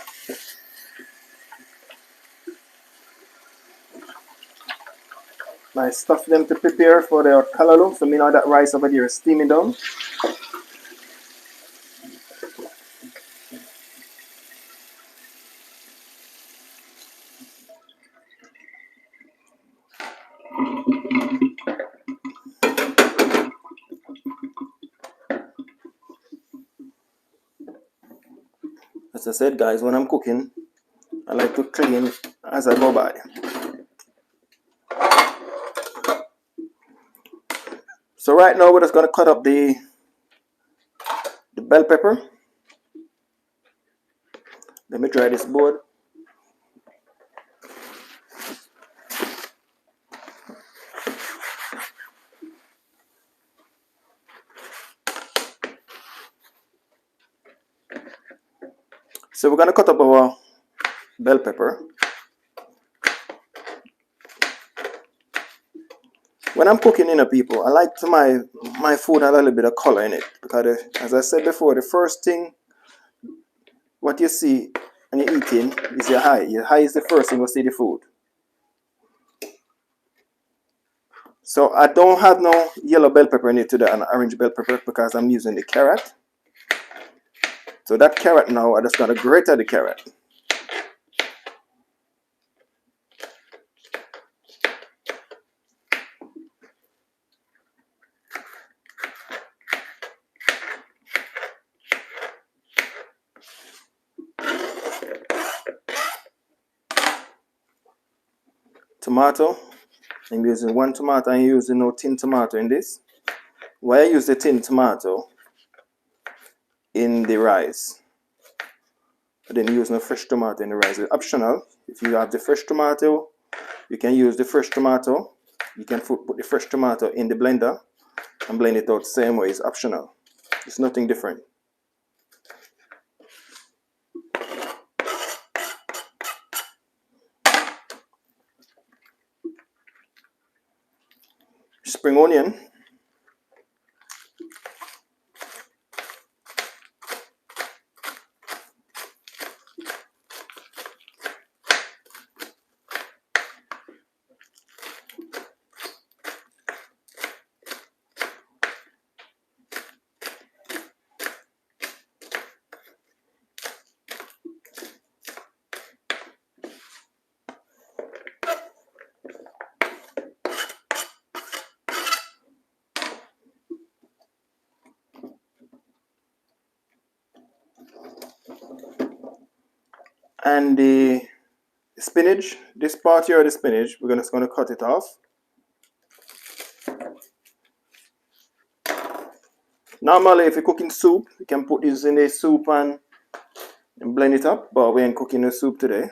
my stuff them to prepare for the calaloo. So me know that rice over there is steaming down. As I said, guys, when I'm cooking, I like to clean as I go by. So right now, we're just going to cut up the bell pepper. Let me dry this board. So we're going to cut up our bell pepper. When I'm cooking, people, I like my food a little bit of color in it, because as I said before, the first thing what you see when you're eating is your eye. Your eye is the first thing you see the food. So I don't have no yellow bell pepper in it today and orange bell pepper because I'm using the carrot. So that carrot now, I just got to grate the carrot. Tomato. I'm using one tomato. I'm using no tin tomato in this. Why I use the tin tomato in the rice, I didn't use no fresh tomato in the rice. It's optional. If you have the fresh tomato, you can use the fresh tomato. You can put the fresh tomato in the blender and blend it out the same way. It's optional. It's nothing different. Spring onion. And the spinach, this part here of the spinach, we're just going to cut it off. Normally, if you're cooking soup, you can put this in the soup and blend it up, but we ain't cooking the soup today.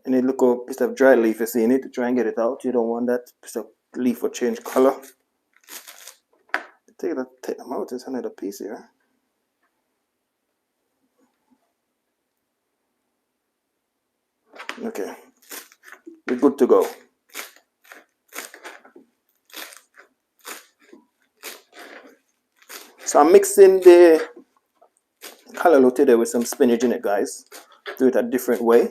And it look a piece of dry leaf you see in it to try and get it out. You don't want that piece of leaf to change color. Take them out. There's another piece here. Okay, we're good to go. So I'm mixing the calaloo today with some spinach in it, guys. Do it a different way.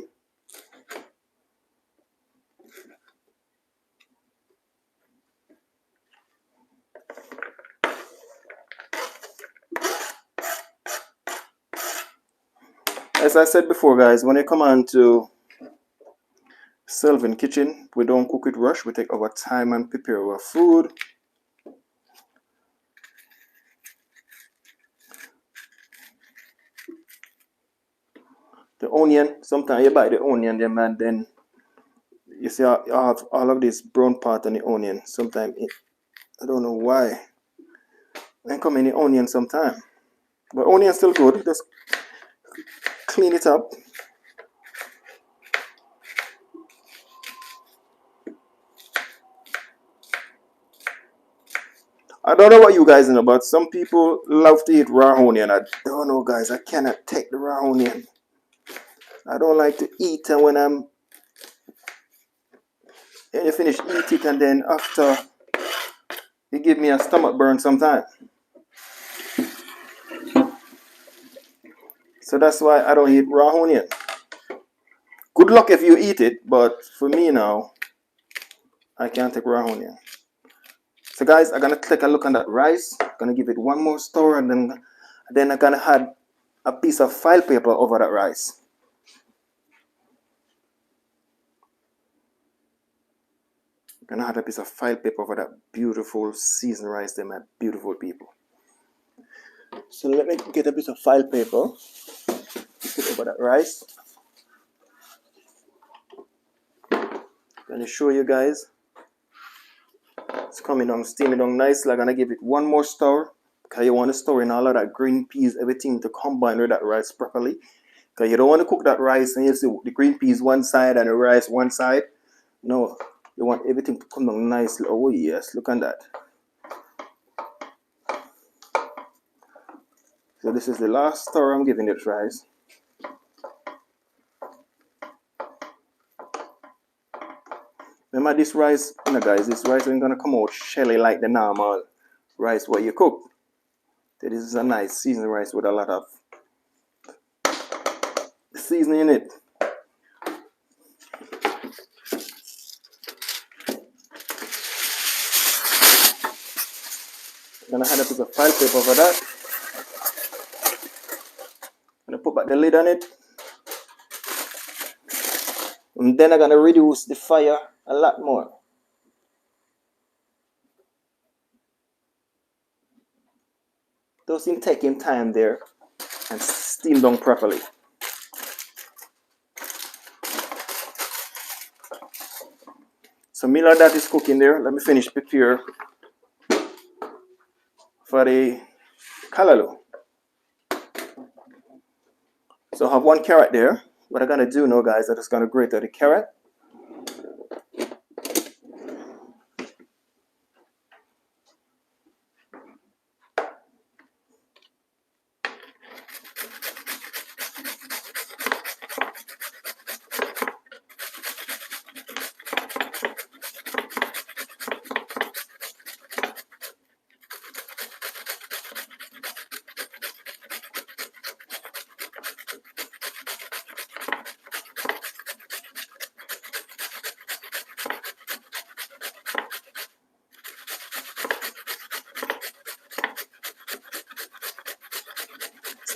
As I said before, guys, when you come on to Sylvan Kitchen, we don't cook it rush. We take our time and prepare our food. The onion, sometimes you buy the onion them and then you see you have all of this brown part on the onion. Sometimes I don't know why. It come in the onion sometimes. But onion still good. Just clean it up. I don't know what you guys know, but some people love to eat raw onion. I don't know, guys. I cannot take the raw onion. I don't like to eat, and when you finish eat it, and then after it give me a stomach burn sometimes. So that's why I don't eat raw onion. Good luck if you eat it, but for me now, I can't take raw onion. So guys, I'm gonna take a look on that rice. I'm gonna give it one more stir, and then I'm gonna add a piece of file paper over that rice. I'm gonna add a piece of file paper over that beautiful seasoned rice. They're my beautiful people. So let me get a piece of file paper, put over that rice. I'm gonna show you guys. It's coming on, steaming down nicely. I'm gonna give it one more stir, because you want to stir in all of that green peas, everything to combine with that rice properly. Because you don't want to cook that rice and you see the green peas one side and the rice one side. No, you want everything to come down nicely. Oh yes, look at that. So this is the last stir I'm giving it rice. Remember this rice, you know guys, this rice ain't gonna come out shelly like the normal rice what you cook. So this is a nice seasoned rice with a lot of seasoning in it. I'm gonna add a piece of file paper over that. I'm gonna put back the lid on it. And then I'm gonna reduce the fire a lot more. Those things taking time there and steam down properly. So meal of that is cooking there. Let me finish prepare for the Calaloo. So I have one carrot there. What I'm gonna do now, guys, I'm just gonna grate out the carrot.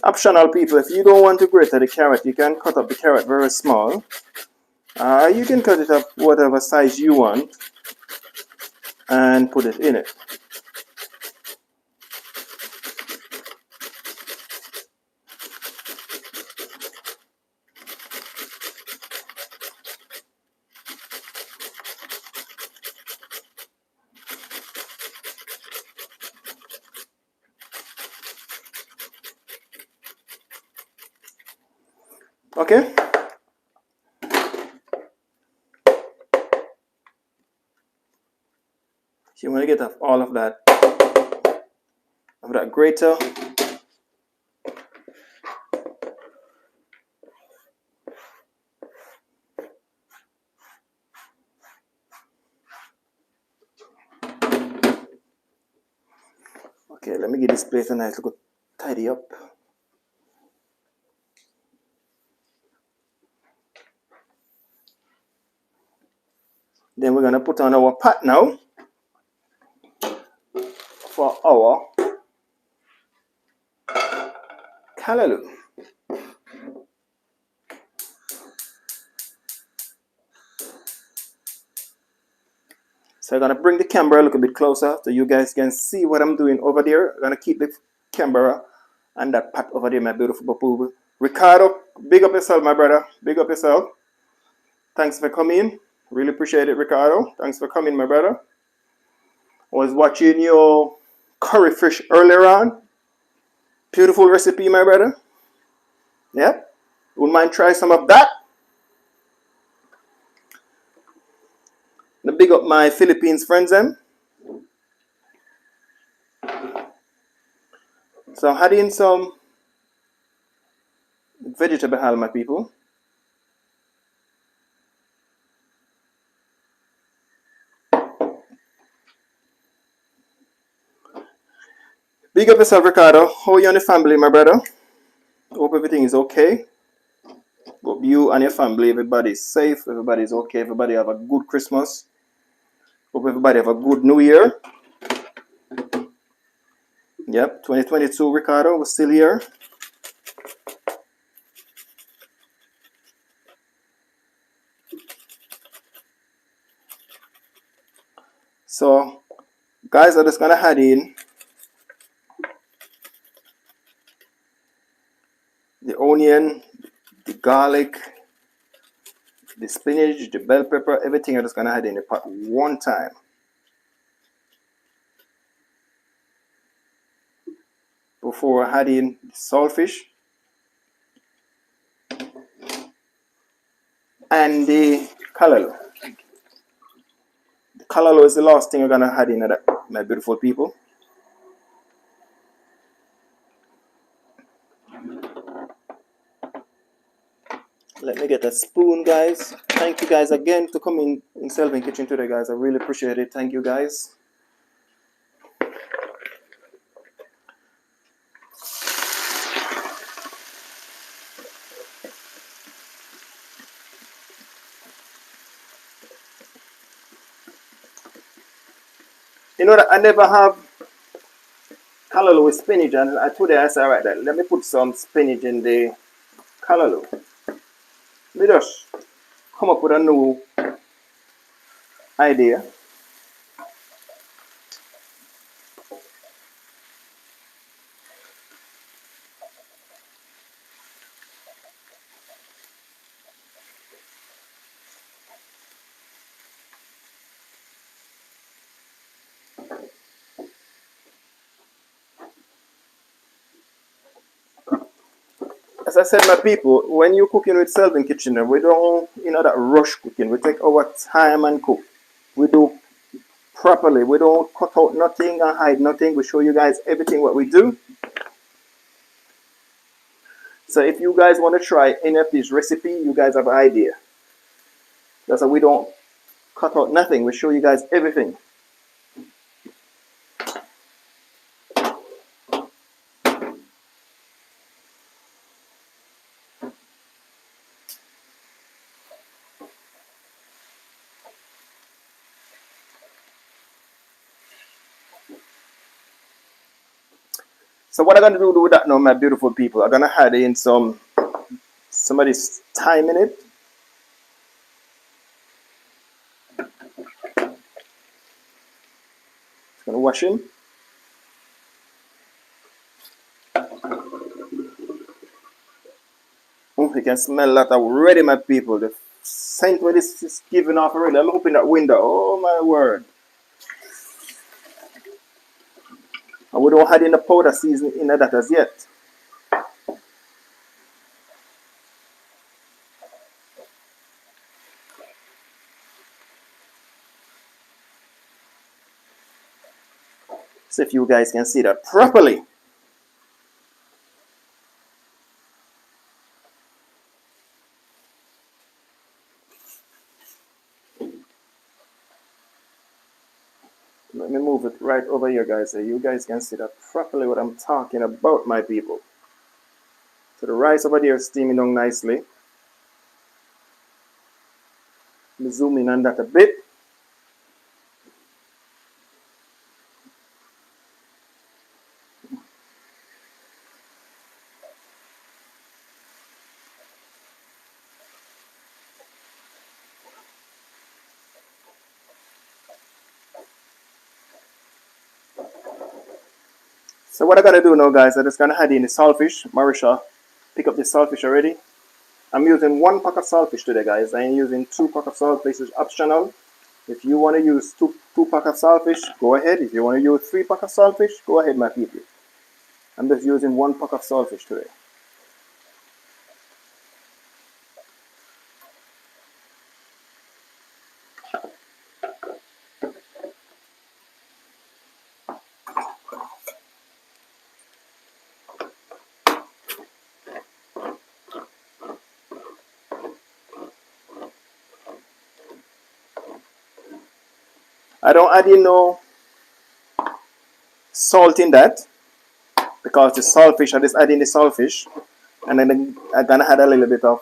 Optional, people, if you don't want to grate the carrot, you can cut up the carrot very small. You can cut it up whatever size you want and put it in it. Okay? So you want to get off all of that grater. Okay, let me get this plate a nice little tidy up. Then we're gonna put on our pot now for our Calaloo. So I'm gonna bring the camera a little bit closer so you guys can see what I'm doing over there. I'm gonna keep the camera and that pot over there, my beautiful boo. Ricardo, big up yourself, my brother. Big up yourself. Thanks for coming. Really appreciate it, Ricardo. Thanks for coming, my brother. Was watching your curry fish earlier on. Beautiful recipe, my brother. Yep. Wouldn't mind try some of that. The big up my Philippines friends them. So I'm adding some vegetable oil, my people. Big up yourself, Ricardo. How are you and the family, my brother? Hope everything is okay. Hope you and your family, everybody's safe, everybody's okay, everybody have a good Christmas. Hope everybody have a good New Year. Yep, 2022, Ricardo, we're still here. So, guys, I'm just gonna add in the onion, the garlic, the spinach, the bell pepper, everything I'm just gonna add in the pot one time. Before I add in the saltfish and the calaloo. The calaloo is the last thing we're gonna add in, my beautiful people. Let me get a spoon, guys. Thank you guys again to come in Selvin Kitchen today, guys. I really appreciate it. Thank you, guys. You know that I never have calaloo with spinach, and today I said, all right, let me put some spinach in the calaloo. We just come up with a new idea. As I said, my people, when you're cooking with Selvin Kitchen, we don't, that rush cooking. We take our time and cook. We do properly. We don't cut out nothing and hide nothing. We show you guys everything what we do. So if you guys want to try any of this recipe, you guys have an idea. That's why we don't cut out nothing. We show you guys everything. So what I'm going to do with that now, my beautiful people, I'm going to add in some of this thyme in it. Just going to wash him. Oh, you can smell that already, my people. The scent where this is giving off already. I'm opening that window. Oh, my word. And we don't add in the powder seasoning in that as yet. So if you guys can see that properly. Let me move it right over here, guys, so you guys can see that properly what I'm talking about, my people. So the rice over there is steaming down nicely. Let me zoom in on that a bit. So what I'm going to do now, guys, I'm just going to add in the saltfish, Marisha. pick up the saltfish already. I'm using 1 pack of saltfish today, guys. I ain't using 2 pack of saltfish, it's optional. If you want to use two pack of saltfish, go ahead. If you want to use 3 pack of saltfish, go ahead, my people. I'm just using 1 pack of saltfish today. I don't add in no salt in that because the saltfish, I just add in the saltfish, and then I'm gonna add a little bit of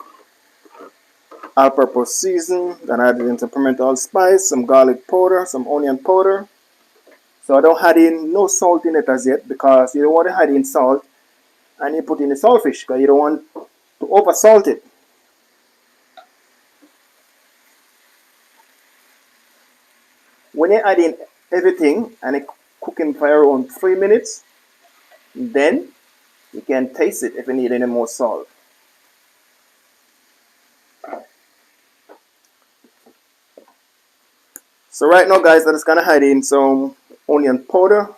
all-purpose season, gonna add in some pimento spice, some garlic powder, some onion powder. So I don't add in no salt in it as yet because you don't want to add in salt and you put in the saltfish because you don't want to over salt it. When you add in everything and it cooking for around 3 minutes, then you can taste it if you need any more salt. So right now, guys, I'm just gonna add in some onion powder.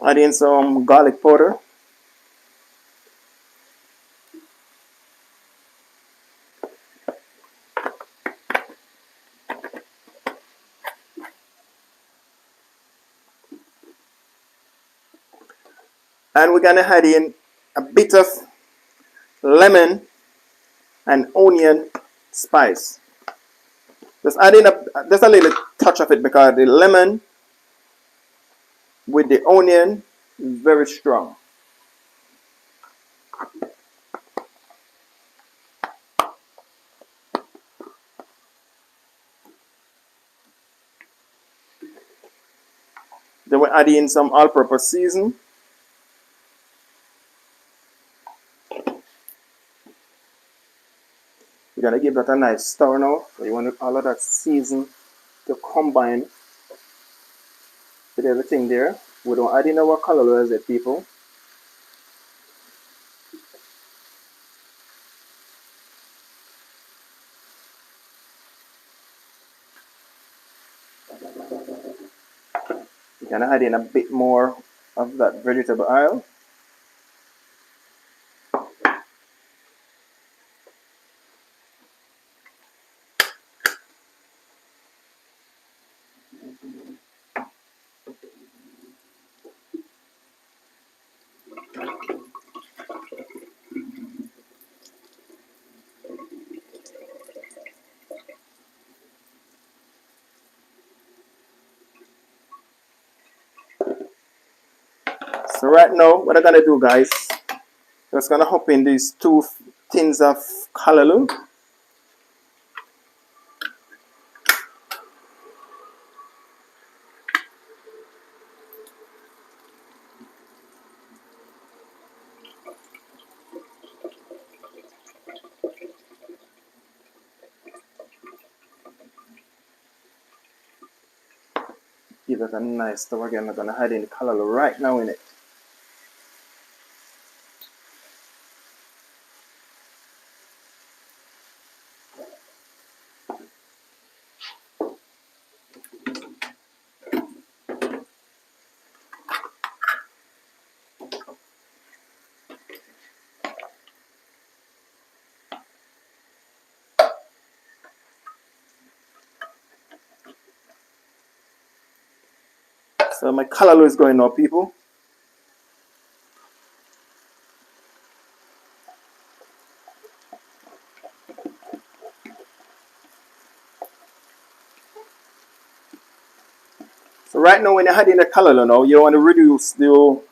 Add in some garlic powder. And we're gonna add in a bit of lemon and onion spice. Just add in just a little touch of it because the lemon with the onion is very strong. Then we add in some all-purpose season. We're gonna give that a nice stir now. So you want all of that season to combine with everything there. We don't add in our Calaloo as it, people. We're gonna add in a bit more of that vegetable oil. So right now, what I'm gonna do, guys, just gonna hop in these 2 tins of Calaloo. Give it a nice stir again. I'm gonna add in the Calaloo right now in it. So my Calaloo is going now, people. So right now, when you're adding the Calaloo now, you want to reduce the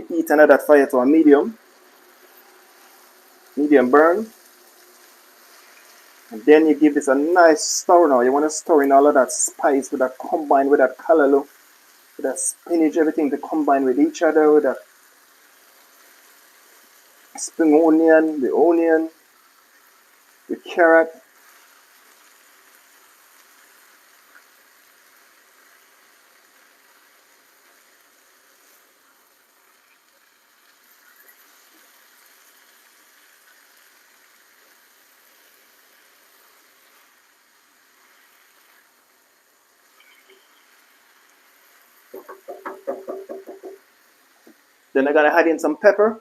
heat under that fire to a medium burn. And then you give this a nice stir now. You want to stir in all of that spice with that combined with that Calaloo, with that spinach, everything to combine with each other with that. spring onion, the carrot. Then I gotta add in some pepper.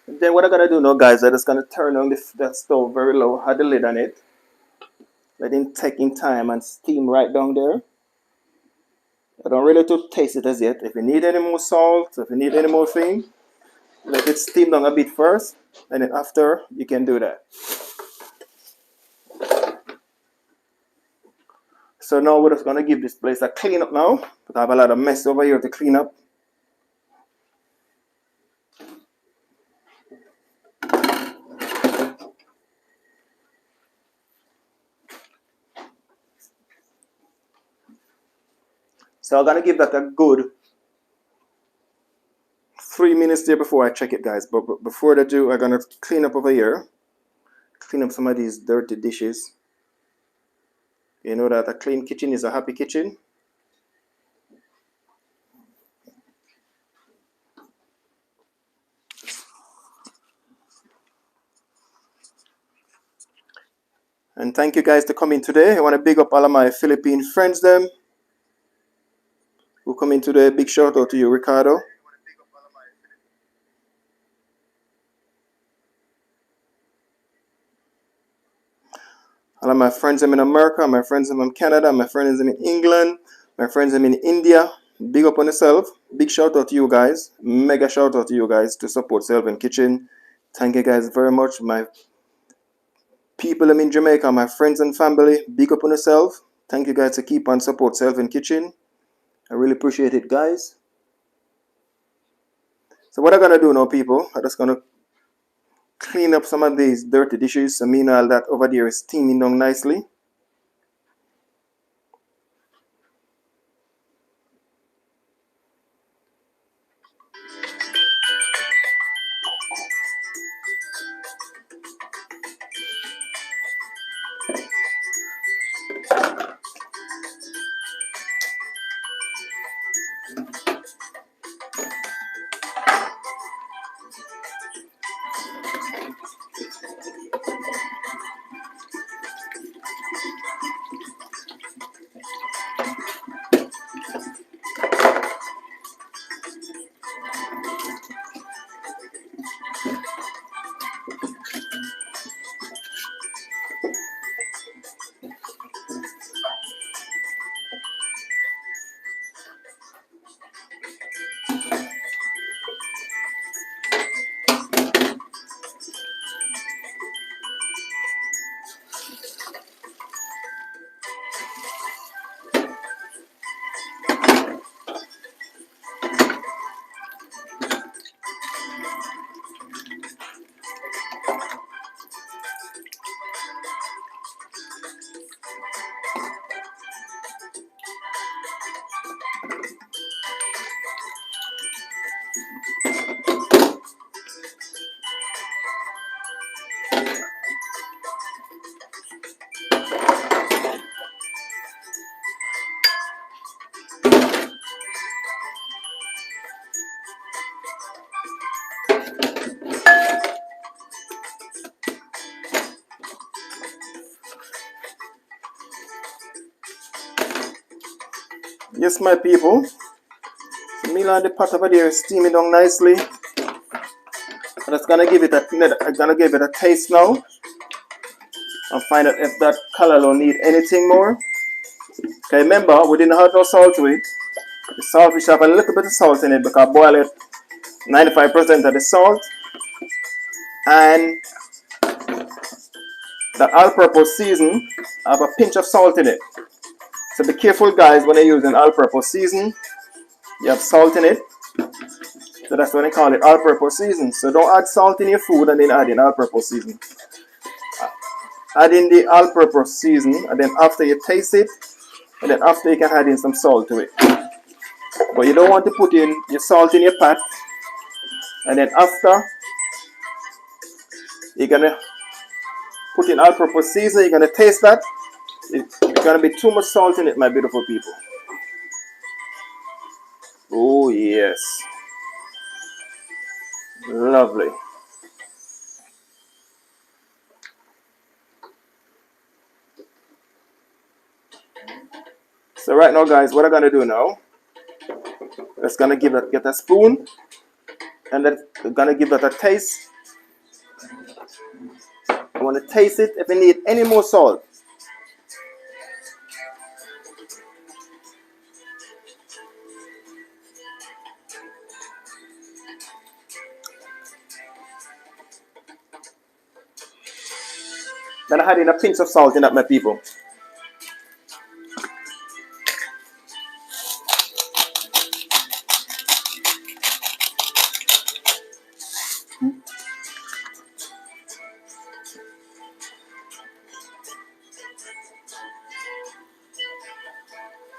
Then what I gotta do now, guys, I'm just gonna turn on that stove very low, add the lid on it, let it take in time and steam right down there. I don't really to taste it as yet. If you need any more salt, if you need any more thing, let it steam down a bit first, and then after you can do that. So now we're just gonna give this place a clean up now, because I have a lot of mess over here to clean up. So I'm gonna give that a good 3 minutes there before I check it, guys. But before I do, I'm gonna clean up over here, clean up some of these dirty dishes. You know that a clean kitchen is a happy kitchen. And thank you guys to coming today. I want to big up all of my Philippine friends them who come in today. Big shout out to you, Ricardo. All of my friends them in America, my friends them in Canada, my friends them in England, my friends them in India. Big up on yourself. Big shout out to you guys. Mega shout out to you guys to support Sylvan Kitchen. Thank you guys very much. My people I'm in Jamaica, my friends and family, big up on yourself. Thank you guys to keep on support Sylvan Kitchen. I really appreciate it, guys. So what I'm gonna do now, people, I'm just gonna clean up some of these dirty dishes. So meanwhile that over there is steaming down nicely. Yes, my people. So meanwhile the pot over there is steaming down nicely. I'm just gonna give it a taste now and find out if that Calaloo need anything more. Okay, remember we didn't add no salt to it. The saltfish have a little bit of salt in it because I boil it 95% of the salt, and the all-purpose season have a pinch of salt in it. So be careful, guys, when you're using all-purpose season. You have salt in it, so that's why they call it all-purpose season. So don't add salt in your food and then add in all-purpose season. Add in the all-purpose season, and then after you taste it, and then after you can add in some salt to it. But you don't want to put in your salt in your pot, and then after you're gonna put in all-purpose season. You're gonna taste that. It's gonna be too much salt in it, my beautiful people. Oh yes, lovely. So right now, guys, what I'm gonna do now? Just gonna get a spoon, and then we're gonna give that a taste. I want to taste it. If you need any more salt, then I add in a pinch of salt in that, my people.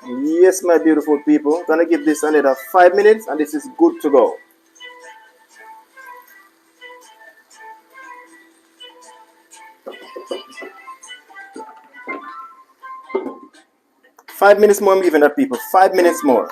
Yes, my beautiful people. Gonna give this another 5 minutes, and this is good to go. 5 minutes more. I'm giving that, people. 5 minutes more.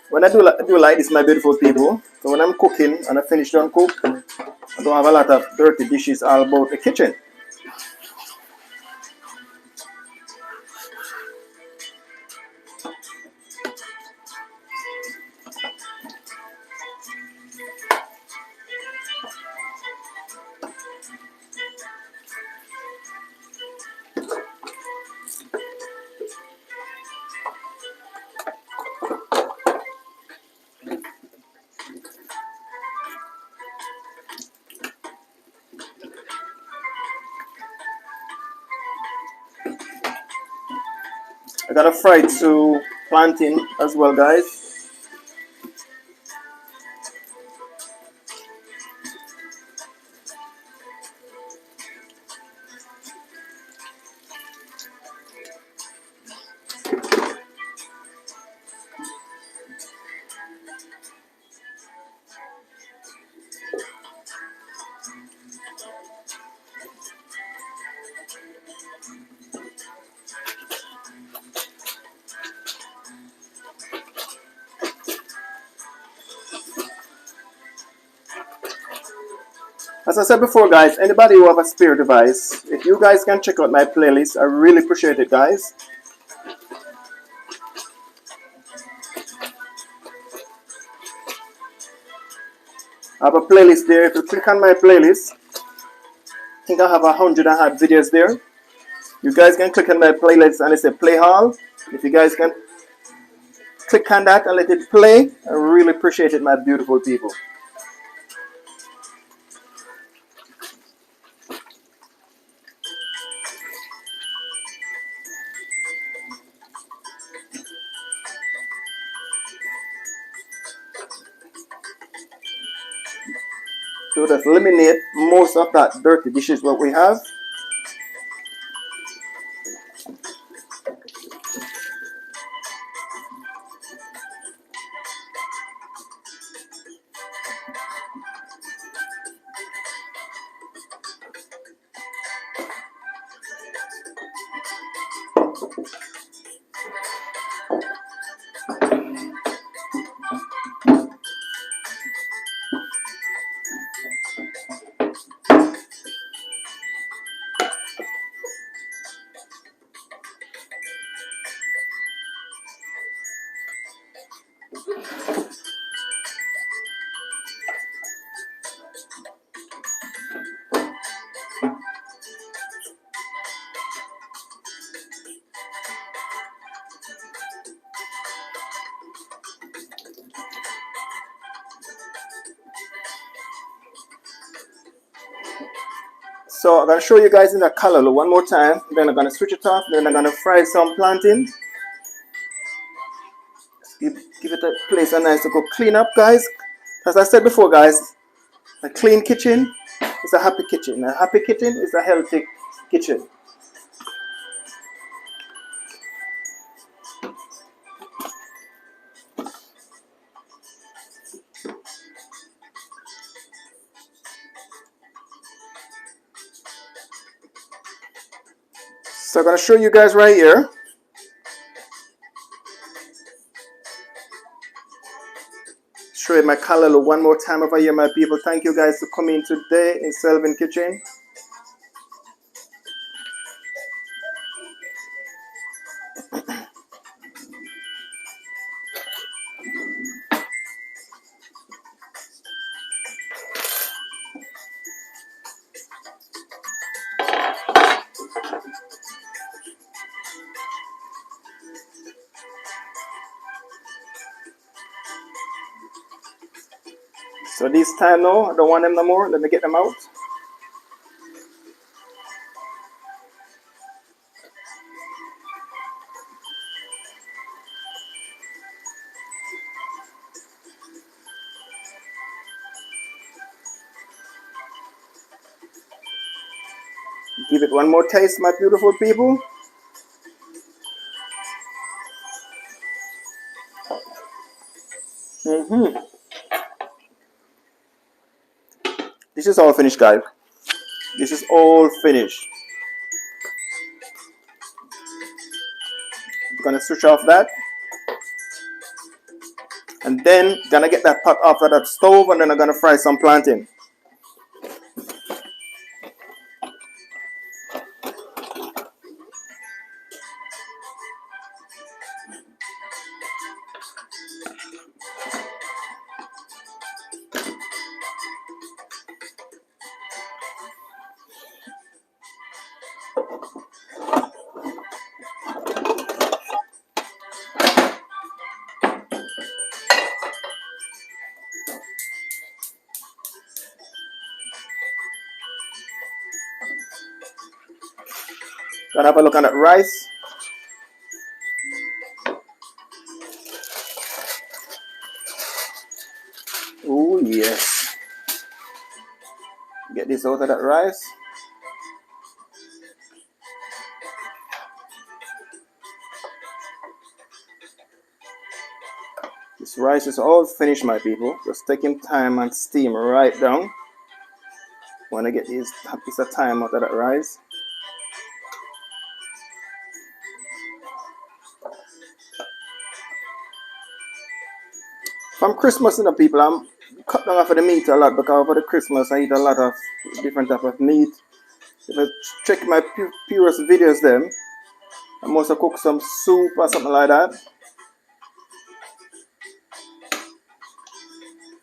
When I do like this, my beautiful people, so when I'm cooking and I finish done cook, I don't have a lot of dirty dishes all about the kitchen. I got a fried to plantain as well, guys. As I said before, guys, anybody who have a spare device, if you guys can check out my playlist, I really appreciate it, guys. I have a playlist there. If you click on my playlist, I think I have 100 and odd videos there. You guys can click on my playlist and it's a play hall. If you guys can click on that and let it play, I really appreciate it, my beautiful people. So just eliminate most of that dirty dishes what we have. So I'm going to show you guys in the Calaloo one more time. Then I'm going to switch it off. Then I'm going to fry some plantain. Give it a place a nice to go clean up, guys. As I said before, guys, a clean kitchen is a happy kitchen. A happy kitchen is a healthy kitchen. So I'm going to show you guys right here. Show you my Calaloo one more time over here, my people. Thank you guys for coming today in Selvin Kitchen. So this time now, I don't want them no more. Let me get them out. Give it one more taste, my beautiful people. This is all finished, guys. This is all finished. I'm gonna switch off that. And then gonna get that pot off of that stove and then I'm gonna fry some plantain. Gonna have a look at that rice. Oh yes. Get this out of that rice. This rice is all finished, my people. Just taking time and steam right down. Wanna get this piece of time out of that rice. From Christmas, you know, people, cut down off of the meat a lot because over the Christmas I eat a lot of different type of meat. If I check my purest videos them, I must have cooked some soup or something like that.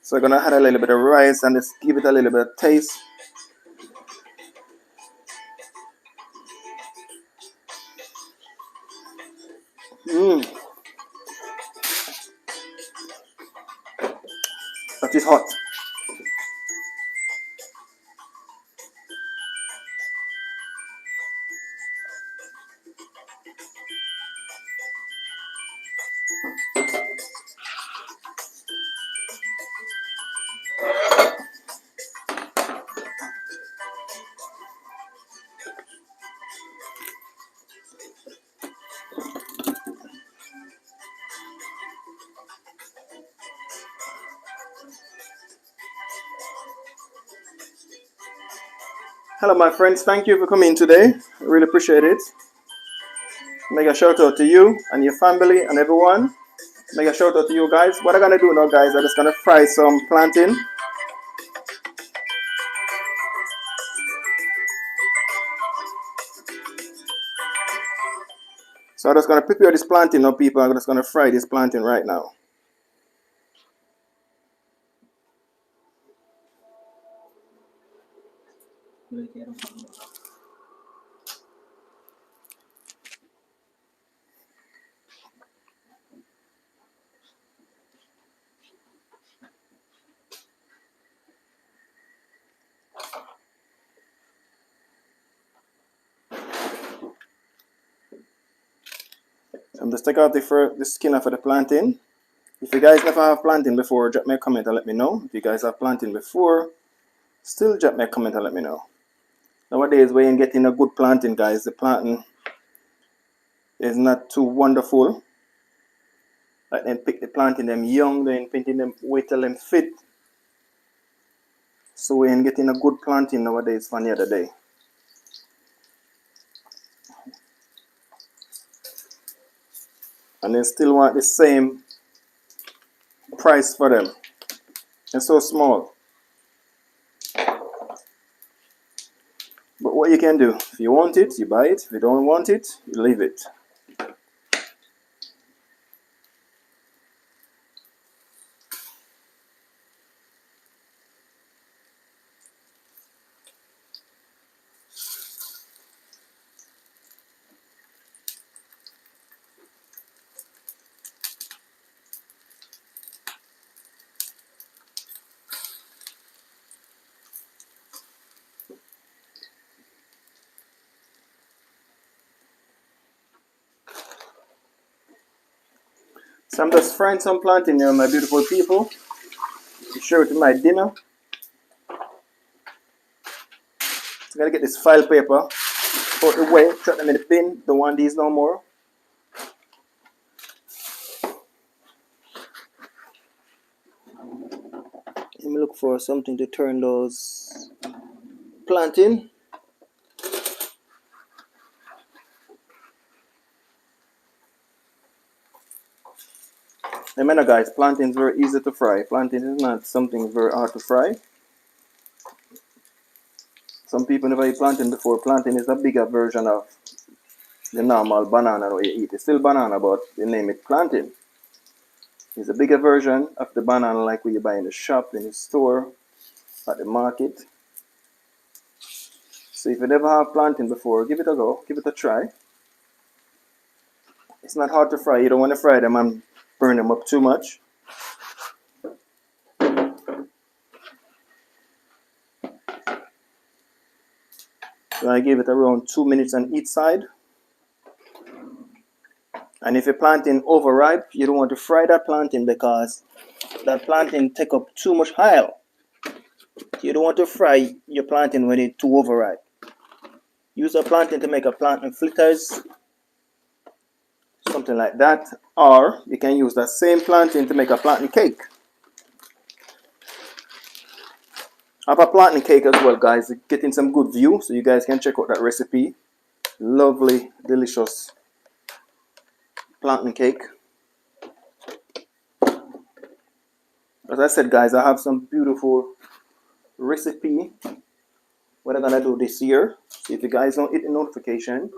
So I'm gonna add a little bit of rice and just give it a little bit of taste. Mmm, that is hot. Hello my friends, thank you for coming today. I really appreciate it. Mega shout out to you and your family and everyone. Mega shout out to you guys. What I'm gonna do now guys, I'm just gonna fry some plantain. So I'm just gonna prepare this plantain now people. I'm just gonna fry this plantain right now. I'm just take out the skin off of the plantain. If you guys never have plantain before, drop me a comment and let me know. If you guys have plantain before, still drop me a comment and let me know. Nowadays, when you're getting a good plantain, guys, the plantain is not too wonderful. Like then pick the plantain them young, then painting them, wait till them fit. So we ain't getting a good plantain nowadays from the other day. And they still want the same price for them. It's so small. But what you can do, if you want it, you buy it. If you don't want it, you leave it. So I'm just frying some plantain here, my beautiful people. Share it with my dinner. So I gotta get this file paper out the way, chuck them in the bin. Don't want these no more. Let me look for something to turn those plantain. Remember guys, plantain is very easy to fry. Plantain is not something very hard to fry. Some people never eat plantain before. Plantain is a bigger version of the normal banana that you eat. It's still banana, but they name it plantain. It's a bigger version of the banana like what you buy in the shop, in the store, at the market. So if you never have plantain before, give it a go, give it a try. It's not hard to fry. You don't want to fry them and burn them up too much. So I give it around 2 minutes on each side. And if your plantain overripe, you don't want to fry that plantain because that plantain take up too much oil. You don't want to fry your plantain when it's too overripe. Use a plantain to make a plantain fritters, something like that. Or you can use that same plantain to make a plantain cake. I have a plantain cake as well, guys. Getting some good view, so you guys can check out that recipe. Lovely, delicious plantain cake. As I said, guys, I have some beautiful recipe what I'm gonna do this year. So if you guys don't hit the notification,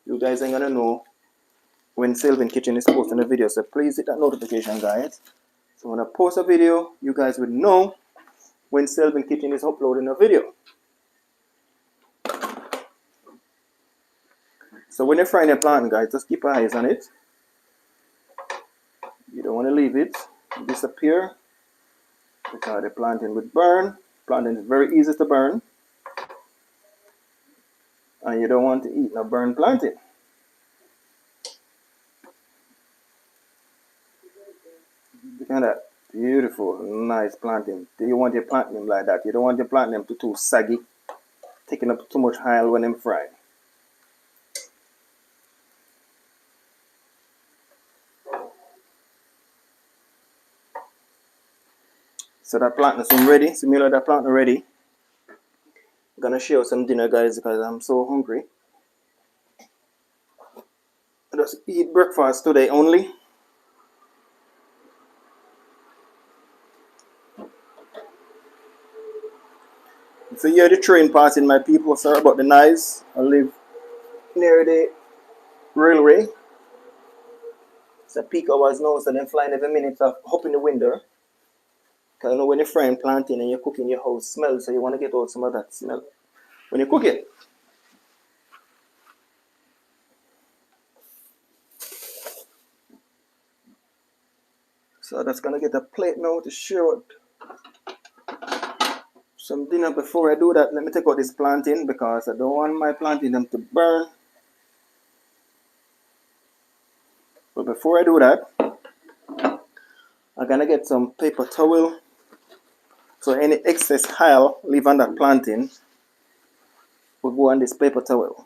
you guys ain't gonna know when Sylvan Kitchen is posting a video. So please hit that notification, guys. So when I post a video, you guys will know when Sylvan Kitchen is uploading a video. So when you're frying your plantain, guys, just keep your eyes on it. You don't want to leave it disappear because the plantain would burn. Plantain is very easy to burn. And you don't want to eat no burnt plantain. Look at that. Beautiful, nice plantain. Do you want your plantain like that? You don't want your plantain to too saggy, taking up too much oil when them fried. So that plantain is ready. Similar that plantain ready. I'm gonna share some dinner, guys, because I'm so hungry. I just eat breakfast today only. So here the train passing, my people. Sorry about the noise. I live near the railway. It's a peak hours now, so they're flying every minute of up in the window. Because you know when you're frying plantain and you're cooking, your house smells, so you want to get out some of that smell when you cook it. So that's gonna get a plate now to share out some dinner. Before I do that, let me take out this plantain because I don't want my plantain them to burn. But before I do that, I'm gonna get some paper towel. So any excess oil leave on that plantain will go on this paper towel.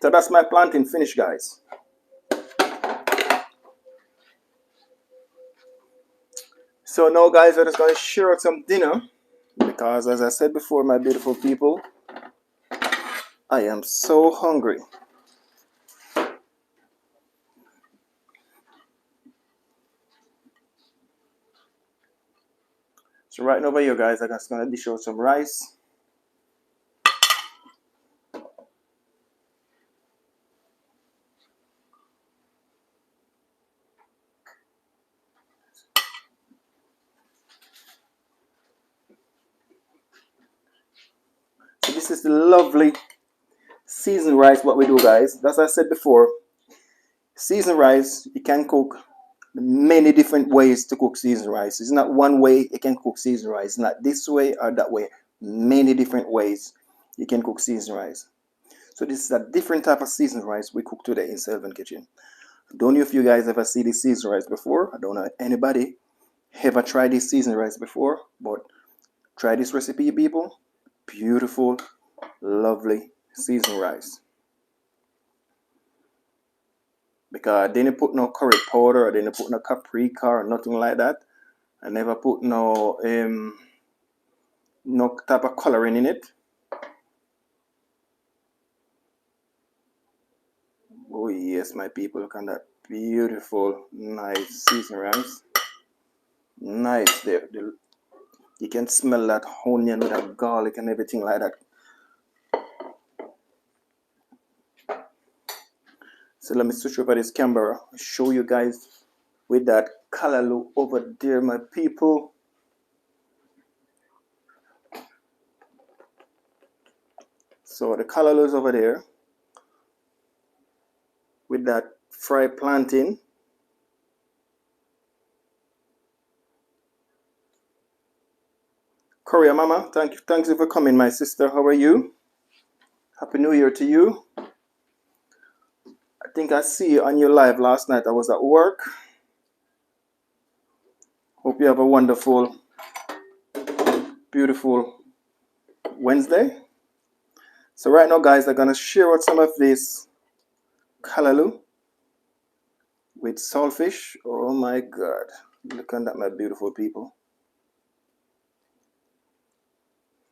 So that's my plantain finished, guys. So now, guys, I'm just going to share out some dinner because, as I said before, my beautiful people, I am so hungry. So right over here, guys, I'm just going to dish out some rice. So this is the lovely seasoned rice, what we do, guys. As I said before, seasoned rice, you can cook many different ways to cook seasoned rice. It's not one way you can cook seasoned rice. It's not this way or that way. Many different ways you can cook seasoned rice. So this is a different type of seasoned rice we cook today in Sylvan Kitchen. I don't know if you guys ever see this seasoned rice before. I don't know anybody ever tried this seasoned rice before, but try this recipe, people. Beautiful, lovely seasoned rice. Because I didn't put no curry powder, I didn't put no paprika or nothing like that. I never put no type of coloring in it. Oh yes, my people, look at that beautiful, nice seasoned rice. Nice there. You can smell that onion with that garlic and everything like that. So let me switch over this camera, show you guys with that Calaloo over there, my people. So the Calaloo is over there with that fried plantain. Korea Mama, thanks you for coming, my sister. How are you? Happy New Year to you. I think I see you on your live last night. I was at work. Hope you have a wonderful, beautiful Wednesday. So right now, guys, I'm gonna share out some of this Calaloo with saltfish. Oh my God! Look at that, my beautiful people.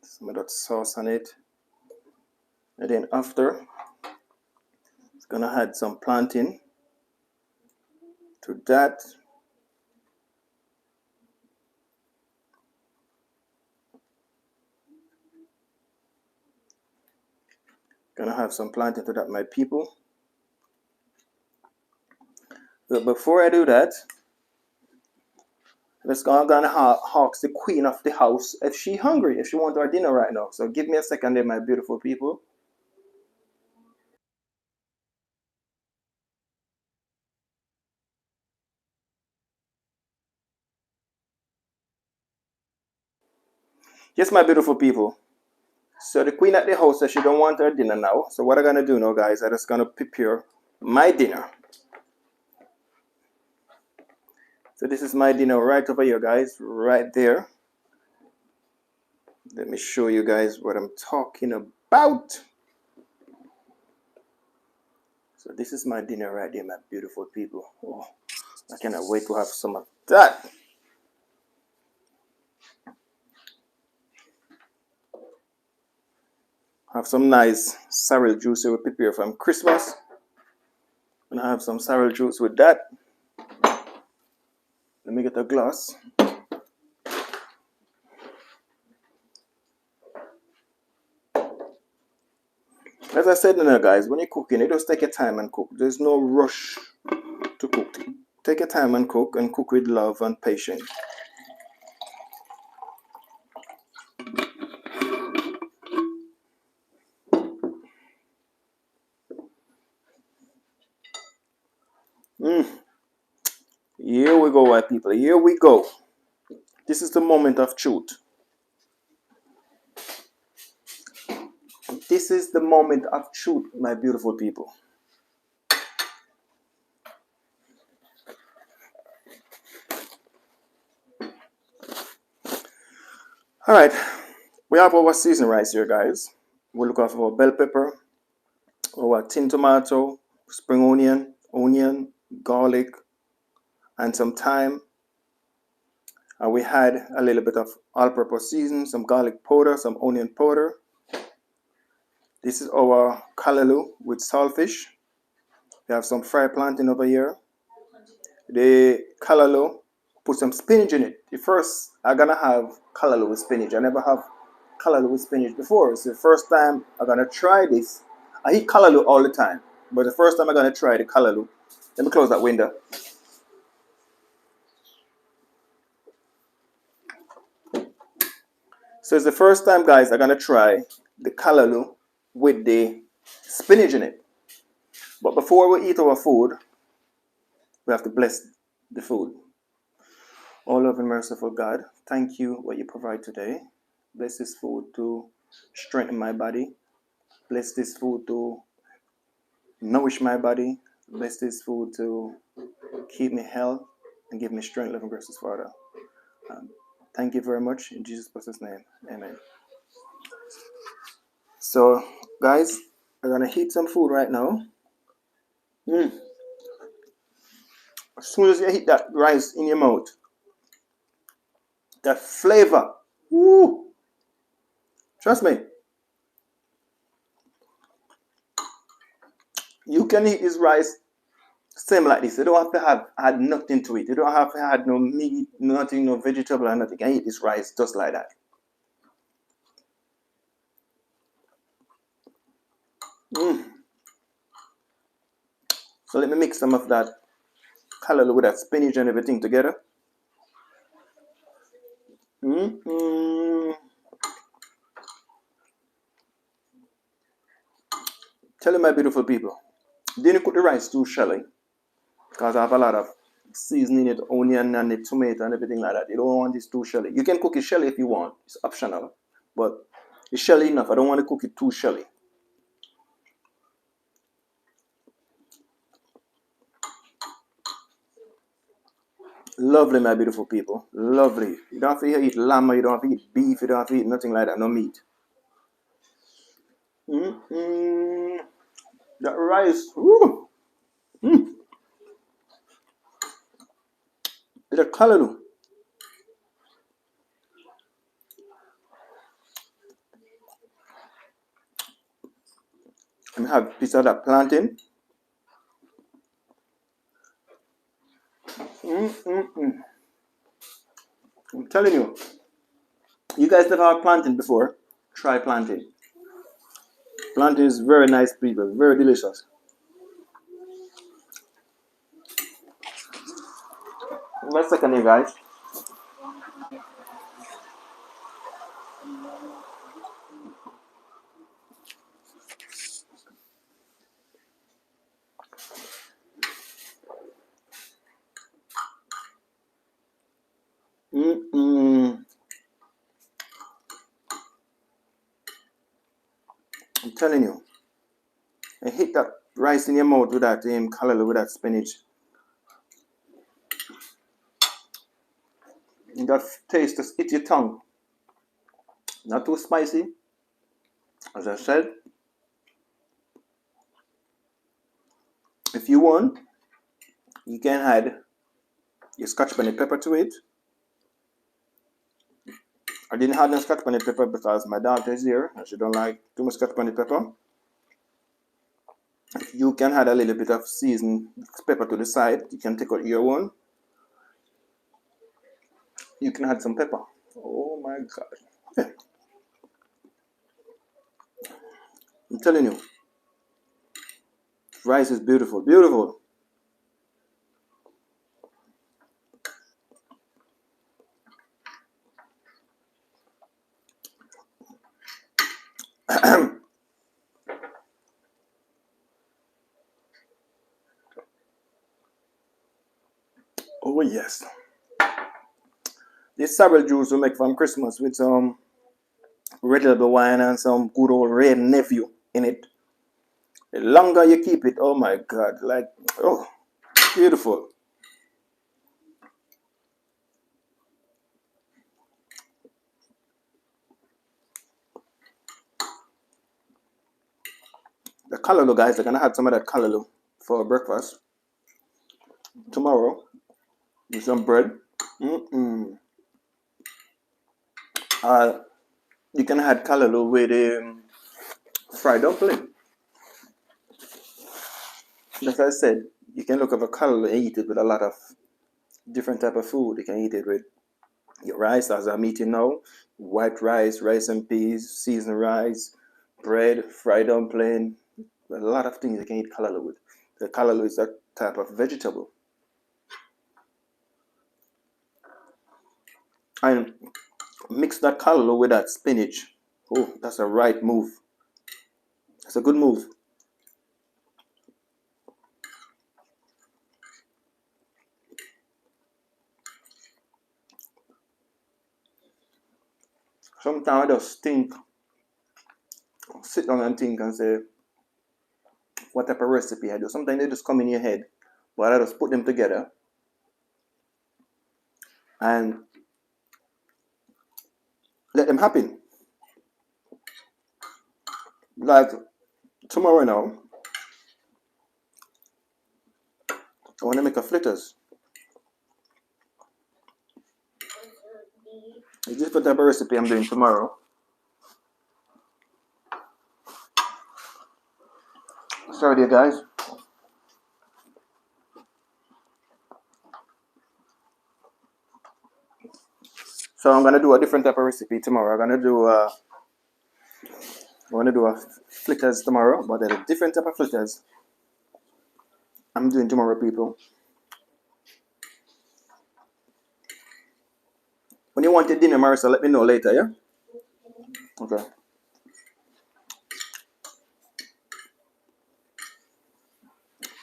Some of that sauce on it, and then after, it's gonna add some plantain to that. Gonna have some plantain to that, my people. But before I do that, let's go. I'm gonna ask the queen of the house if she hungry, if she want her dinner right now. So give me a second there, my beautiful people. Yes, my beautiful people. So the queen at the house says she don't want her dinner now. So what I'm gonna do now, guys, I'm just gonna prepare my dinner. So this is my dinner right over here, guys, right there. Let me show you guys what I'm talking about. So this is my dinner right there, my beautiful people. Oh, I cannot wait to have some of that. Have some nice sorrel juice we prepare from Christmas. And I have some sorrel juice with that. Let me get a glass. As I said, guys, when you're cooking, you just take your time and cook. There's no rush to cook. Take your time and cook with love and patience. Here we go, my people. Here we go. This is the moment of truth. This is the moment of truth, my beautiful people. All right, we have our seasoned rice here, guys. We'll look out for our bell pepper, our tin tomato, spring onion, garlic, and some thyme. And we had a little bit of all-purpose seasoning, some garlic powder, some onion powder. This is our Calaloo with saltfish. We have some fried plantain over here. The Calaloo, put some spinach in it. The first, I'm gonna have Calaloo with spinach. I never have Calaloo with spinach before. It's the first time I'm gonna try this. I eat Calaloo all the time, but the first time I'm gonna try the Calaloo. Let me close that window. So it's the first time, guys, I'm gonna try the Calaloo with the spinach in it. But before we eat our food, we have to bless the food. Oh, loving, merciful God, thank you what you provide today. Bless this food to strengthen my body. Bless this food to nourish my body. Bless this food to keep me health and give me strength, loving, gracious Father. Thank you very much in Jesus Christ's name. Amen. So, guys, I'm gonna eat some food right now. As soon as you hit that rice in your mouth, that flavor, woo, trust me, you can eat this rice same like this. You don't have to add nothing to it. You don't have to add no meat, nothing, no vegetable or nothing. You can eat this rice just like that. So let me mix some of that Calaloo with that spinach and everything together. Tell you, my beautiful people, didn't cook the rice too shallow because I have a lot of seasoning it, onion and the tomato and everything like that. You don't want this too shelly. You can cook it shelly if you want. It's optional. But it's shelly enough. I don't want to cook it too shelly. Lovely, my beautiful people. Lovely. You don't have to eat lamb, you don't have to eat beef, you don't have to eat nothing like that. No meat. That rice. Woo. Bit of Calaloo. And have a piece of that plantain. I'm telling you. You guys never had plantain before? Try plantain. Plantain is very nice, people. Very delicious. One second here, guys. I'm telling you. And hit that rice in your mouth with that Calaloo, with that spinach. And that taste just hit your tongue. Not too spicy. As I said, if you want, you can add your scotch bonnet pepper to it. I didn't have no scotch bonnet pepper because my daughter is here and she don't like too much scotch bonnet pepper. You can add a little bit of seasoned pepper to the side. You can take out your one. You can add some pepper. Oh my god. I'm telling you. Rice is beautiful. Beautiful. Oh yes. This sorrel juice we make from Christmas with some red label wine and some good old red nephew in it. The longer you keep it, oh my god, like, oh, beautiful. The Calaloo, guys, they're gonna have some of that Calaloo for breakfast tomorrow with some bread. Uh, you can add Calaloo with fried dumpling. Like I said, you can look up a Calaloo and eat it with a lot of different type of food. You can eat it with your rice, as I'm eating now, white rice, rice and peas, seasoned rice, bread, fried dumpling, a lot of things you can eat Calaloo with. The Calaloo is that type of vegetable. And mix that Calaloo with that spinach. Oh, that's a right move. That's a good move. Sometimes I just think, sit down and think and say, what type of recipe I do. Sometimes they just come in your head, but I just put them together and let them happen. Like tomorrow now, I want to make a fritters. It's different type of recipe I'm doing tomorrow. Sorry dear guys. So I'm gonna do a different type of recipe tomorrow. I'm gonna do a fritters tomorrow, but a different type of fritters I'm doing tomorrow, people. When you want your dinner, Marissa, let me know later, yeah? Okay.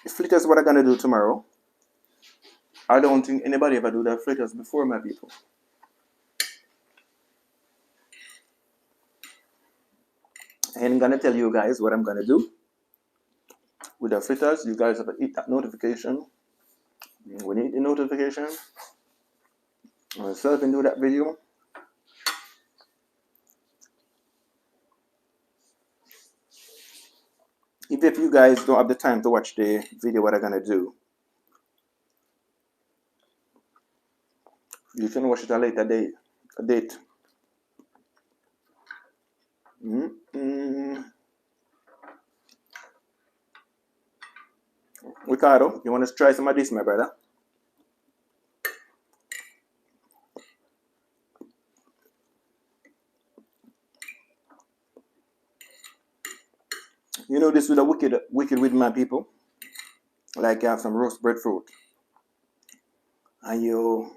The fritters what I'm gonna do tomorrow. I don't think anybody ever do that fritters before, my people. And I'm gonna tell you guys what I'm gonna do with the fritters. You guys have to hit that notification. When you hit the notification, myself and do that video. If you guys don't have the time to watch the video, what I'm gonna do, you can watch it at a later date. Ricardo, you want to try some of this, my brother? You know this with a wicked with my people. Like you have some roast breadfruit, and you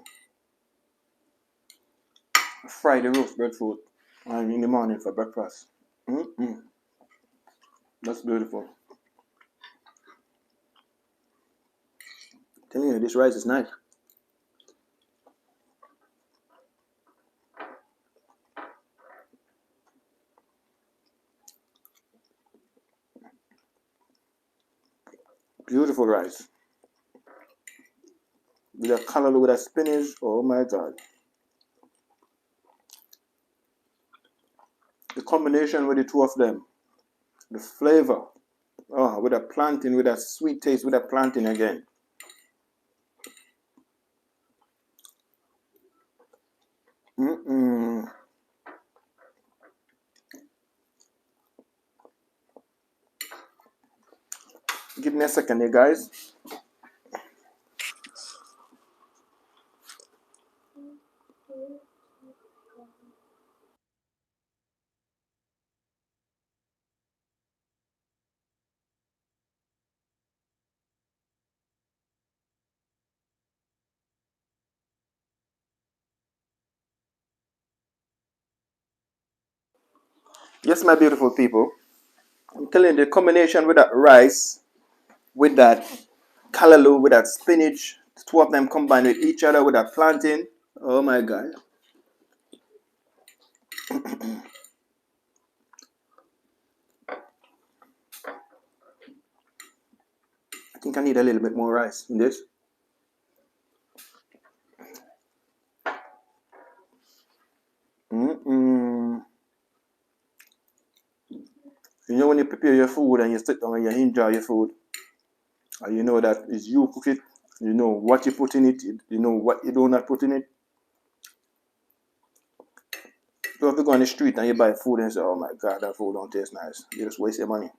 fry the roast breadfruit in the morning for breakfast. That's beautiful. Tell you, this rice is nice. Beautiful rice. With a calaloo with a spinach. Oh my god. The combination with the two of them. The flavor. Oh, with a plantain, with a sweet taste, with a plantain again. Give me a second here, guys. Yes, my beautiful people. I'm telling you, the combination with that rice, with that calaloo, with that spinach, the two of them combined with each other with that plantain. Oh my god. I think I need a little bit more rice in this. You know when you prepare your food and you sit down and you enjoy your food, and you know that it's you cook it, you know what you put in it, you know what you do not put in it. You have to go on the street and you buy food and say, oh my god, that food don't taste nice. You just waste your money.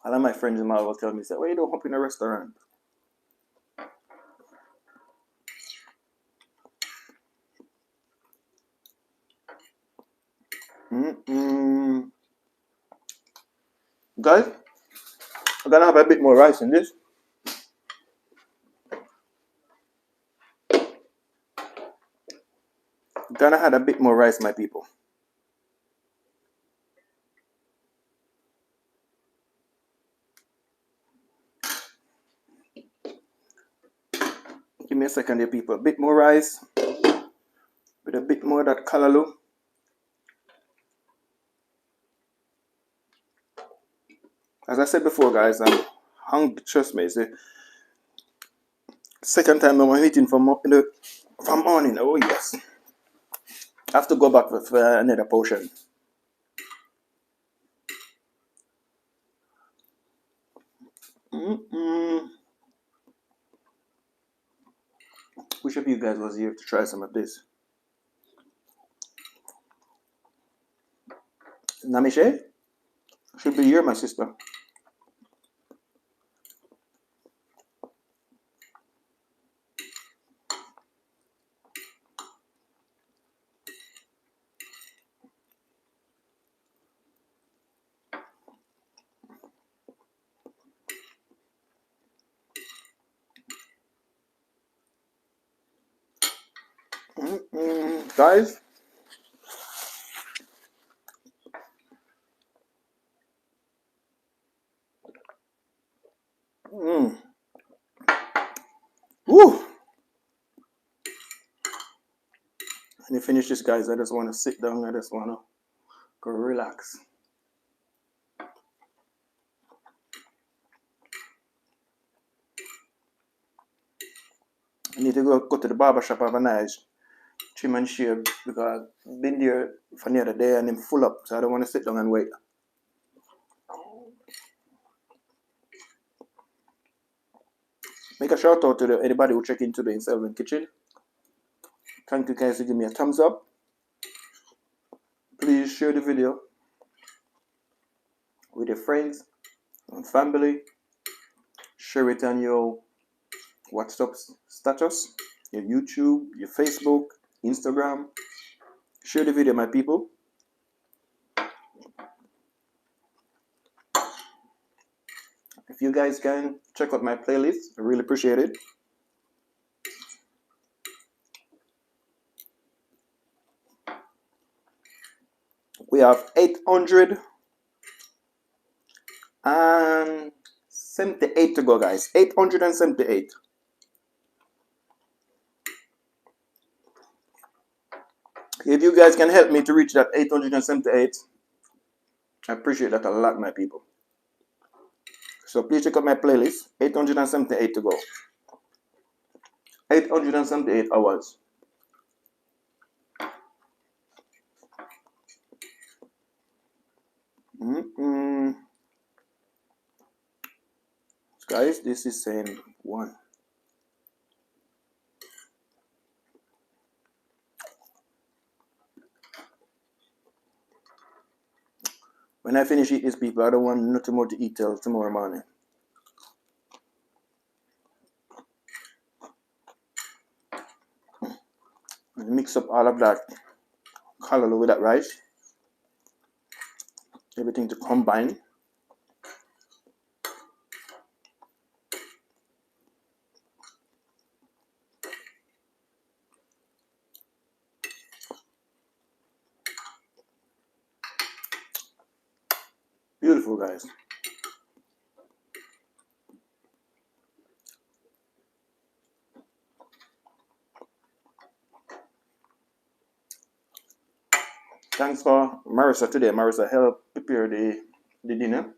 A lot of my friends in my will tell me, say, why you don't hop in a restaurant? Guys, I'm gonna have a bit more rice in this. Gonna add a bit more rice, my people. Give me a second here, people. A bit more rice with a bit more of that calaloo. As I said before, guys, I'm hungry. Trust me, it's the second time I'm eating from morning. Oh yes, I have to go back with another portion. Wish of you guys was here to try some of this. Namishe should be here, my sister. Guys, When you finish this, guys, I just want to sit down. I just want to go relax. I need to go to the barber shop, have a nice trim and shave because I've been there for the other day and I'm full up, so I don't want to sit down and wait. Make a shout out to anybody who check in today in Selvin Kitchen. Thank you guys for giving me a thumbs up. Please share the video with your friends and family. Share it on your WhatsApp status, your YouTube, your Facebook, Instagram. Share the video, my people. If you guys can check out my playlist, I really appreciate it. We have 878 to go, guys. 878. If you guys can help me to reach that 878, I appreciate that a lot, my people. So please check out my playlist. 878 to go. 878 hours. Guys, this is saying 1. When I finish eating these, people, I don't want nothing more to eat till tomorrow morning. Mix up all of that calaloo with that rice. Everything to combine. Beautiful, guys. Thanks for Marissa today. Marissa helped prepare the dinner.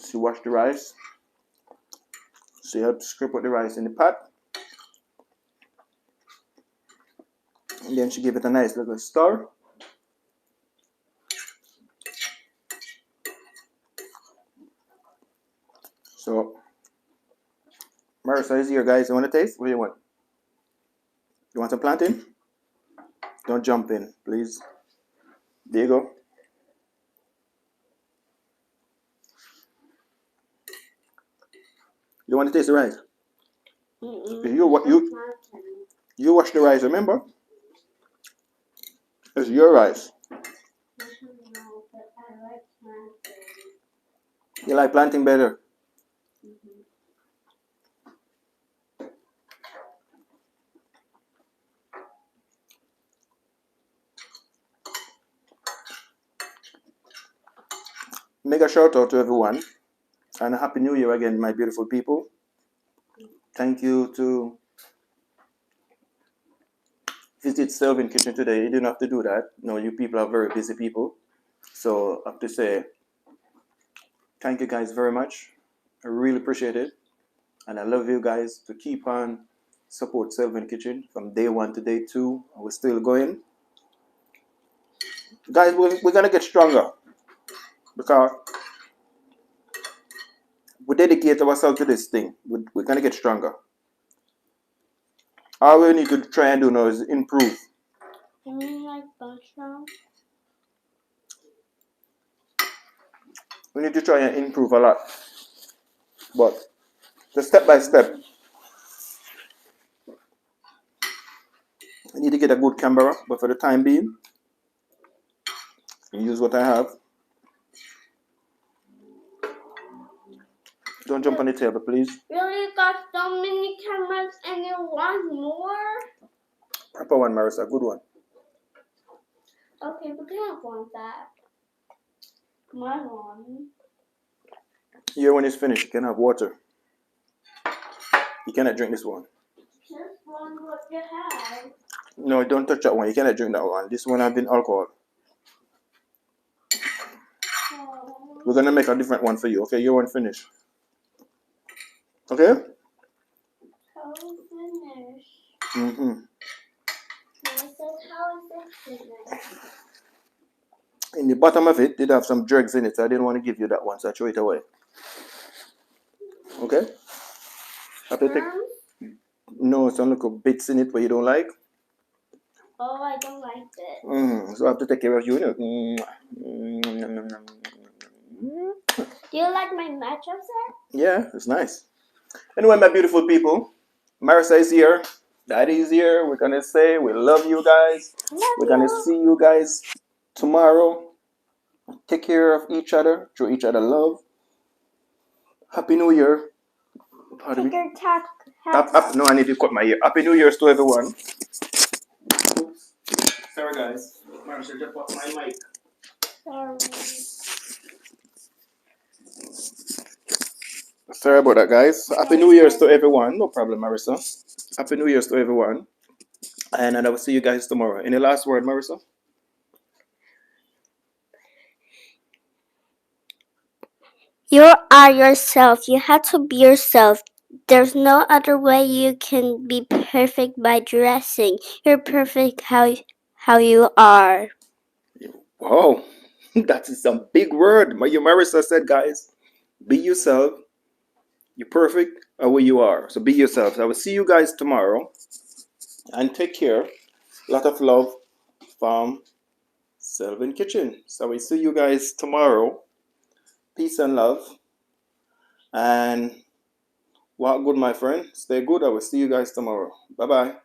She washed the rice. She helped scrape out the rice in the pot. And then she gave it a nice little stir. So, Marissa is here, guys. You want to taste? What do you want? You want some plantain? Don't jump in, please. There you go. You want to taste the rice? You wash the rice, remember? It's your rice. You like plantain better? Make a shout out to everyone and a happy new year again, my beautiful people. Thank you to visit Selvin Kitchen today. You didn't have to do that. No, you people are very busy people. So I have to say thank you guys very much. I really appreciate it. And I love you guys to keep on support Selvin Kitchen from day 1 to day 2. We're still going. Guys, we're going to get stronger because we dedicate ourselves to this thing. We're going to get stronger. All we need to try and do now is improve. Can we like mushroom? We need to try and improve a lot. But the step by step, I need to get a good camera. But for the time being, I'll use what I have. Don't jump on the table, please. Really got so many cameras and you want more? Proper one, Marissa. Good one. Okay, we can't want that. My one. Here, when it's finished, you can have water. You cannot drink this one. Just one what you have. No, don't touch that one. You cannot drink that one. This one has been alcohol. We're gonna make a different one for you. Okay, you won't finish. Okay. How is finish? Mm-hmm. I said, how is it finished? In the bottom of it did have some dregs in it, so I didn't want to give you that one, so I threw it away. Okay. Have to take no some little bits in it where you don't like. Oh, I don't like it. So I have to take care of you. You know. Do you like my matchup set? Yeah, it's nice. Anyway, my beautiful people, Marissa is here. Daddy is here. We're gonna say we love you guys. We're gonna see you guys tomorrow. Take care of each other. Show each other love. Happy New Year. Ticker tack. No, I need to cut my ear. Happy New Year's to everyone. Oops. Sorry, guys. Marissa just put my mic. Sorry about that, guys. Happy New Year's to everyone. No problem, Marissa. Happy New Year's to everyone. And I will see you guys tomorrow. Any last word, Marissa? You are yourself. You have to be yourself. There's no other way you can be perfect by dressing. You're perfect how you are. Wow, that is some big word. Marissa said, guys, be yourself. You're perfect where you are. So be yourself. I will see you guys tomorrow. And take care. Lot of love from Selvin Kitchen. So we see you guys tomorrow. Peace and love. And walk good, my friend. Stay good. I will see you guys tomorrow. Bye bye.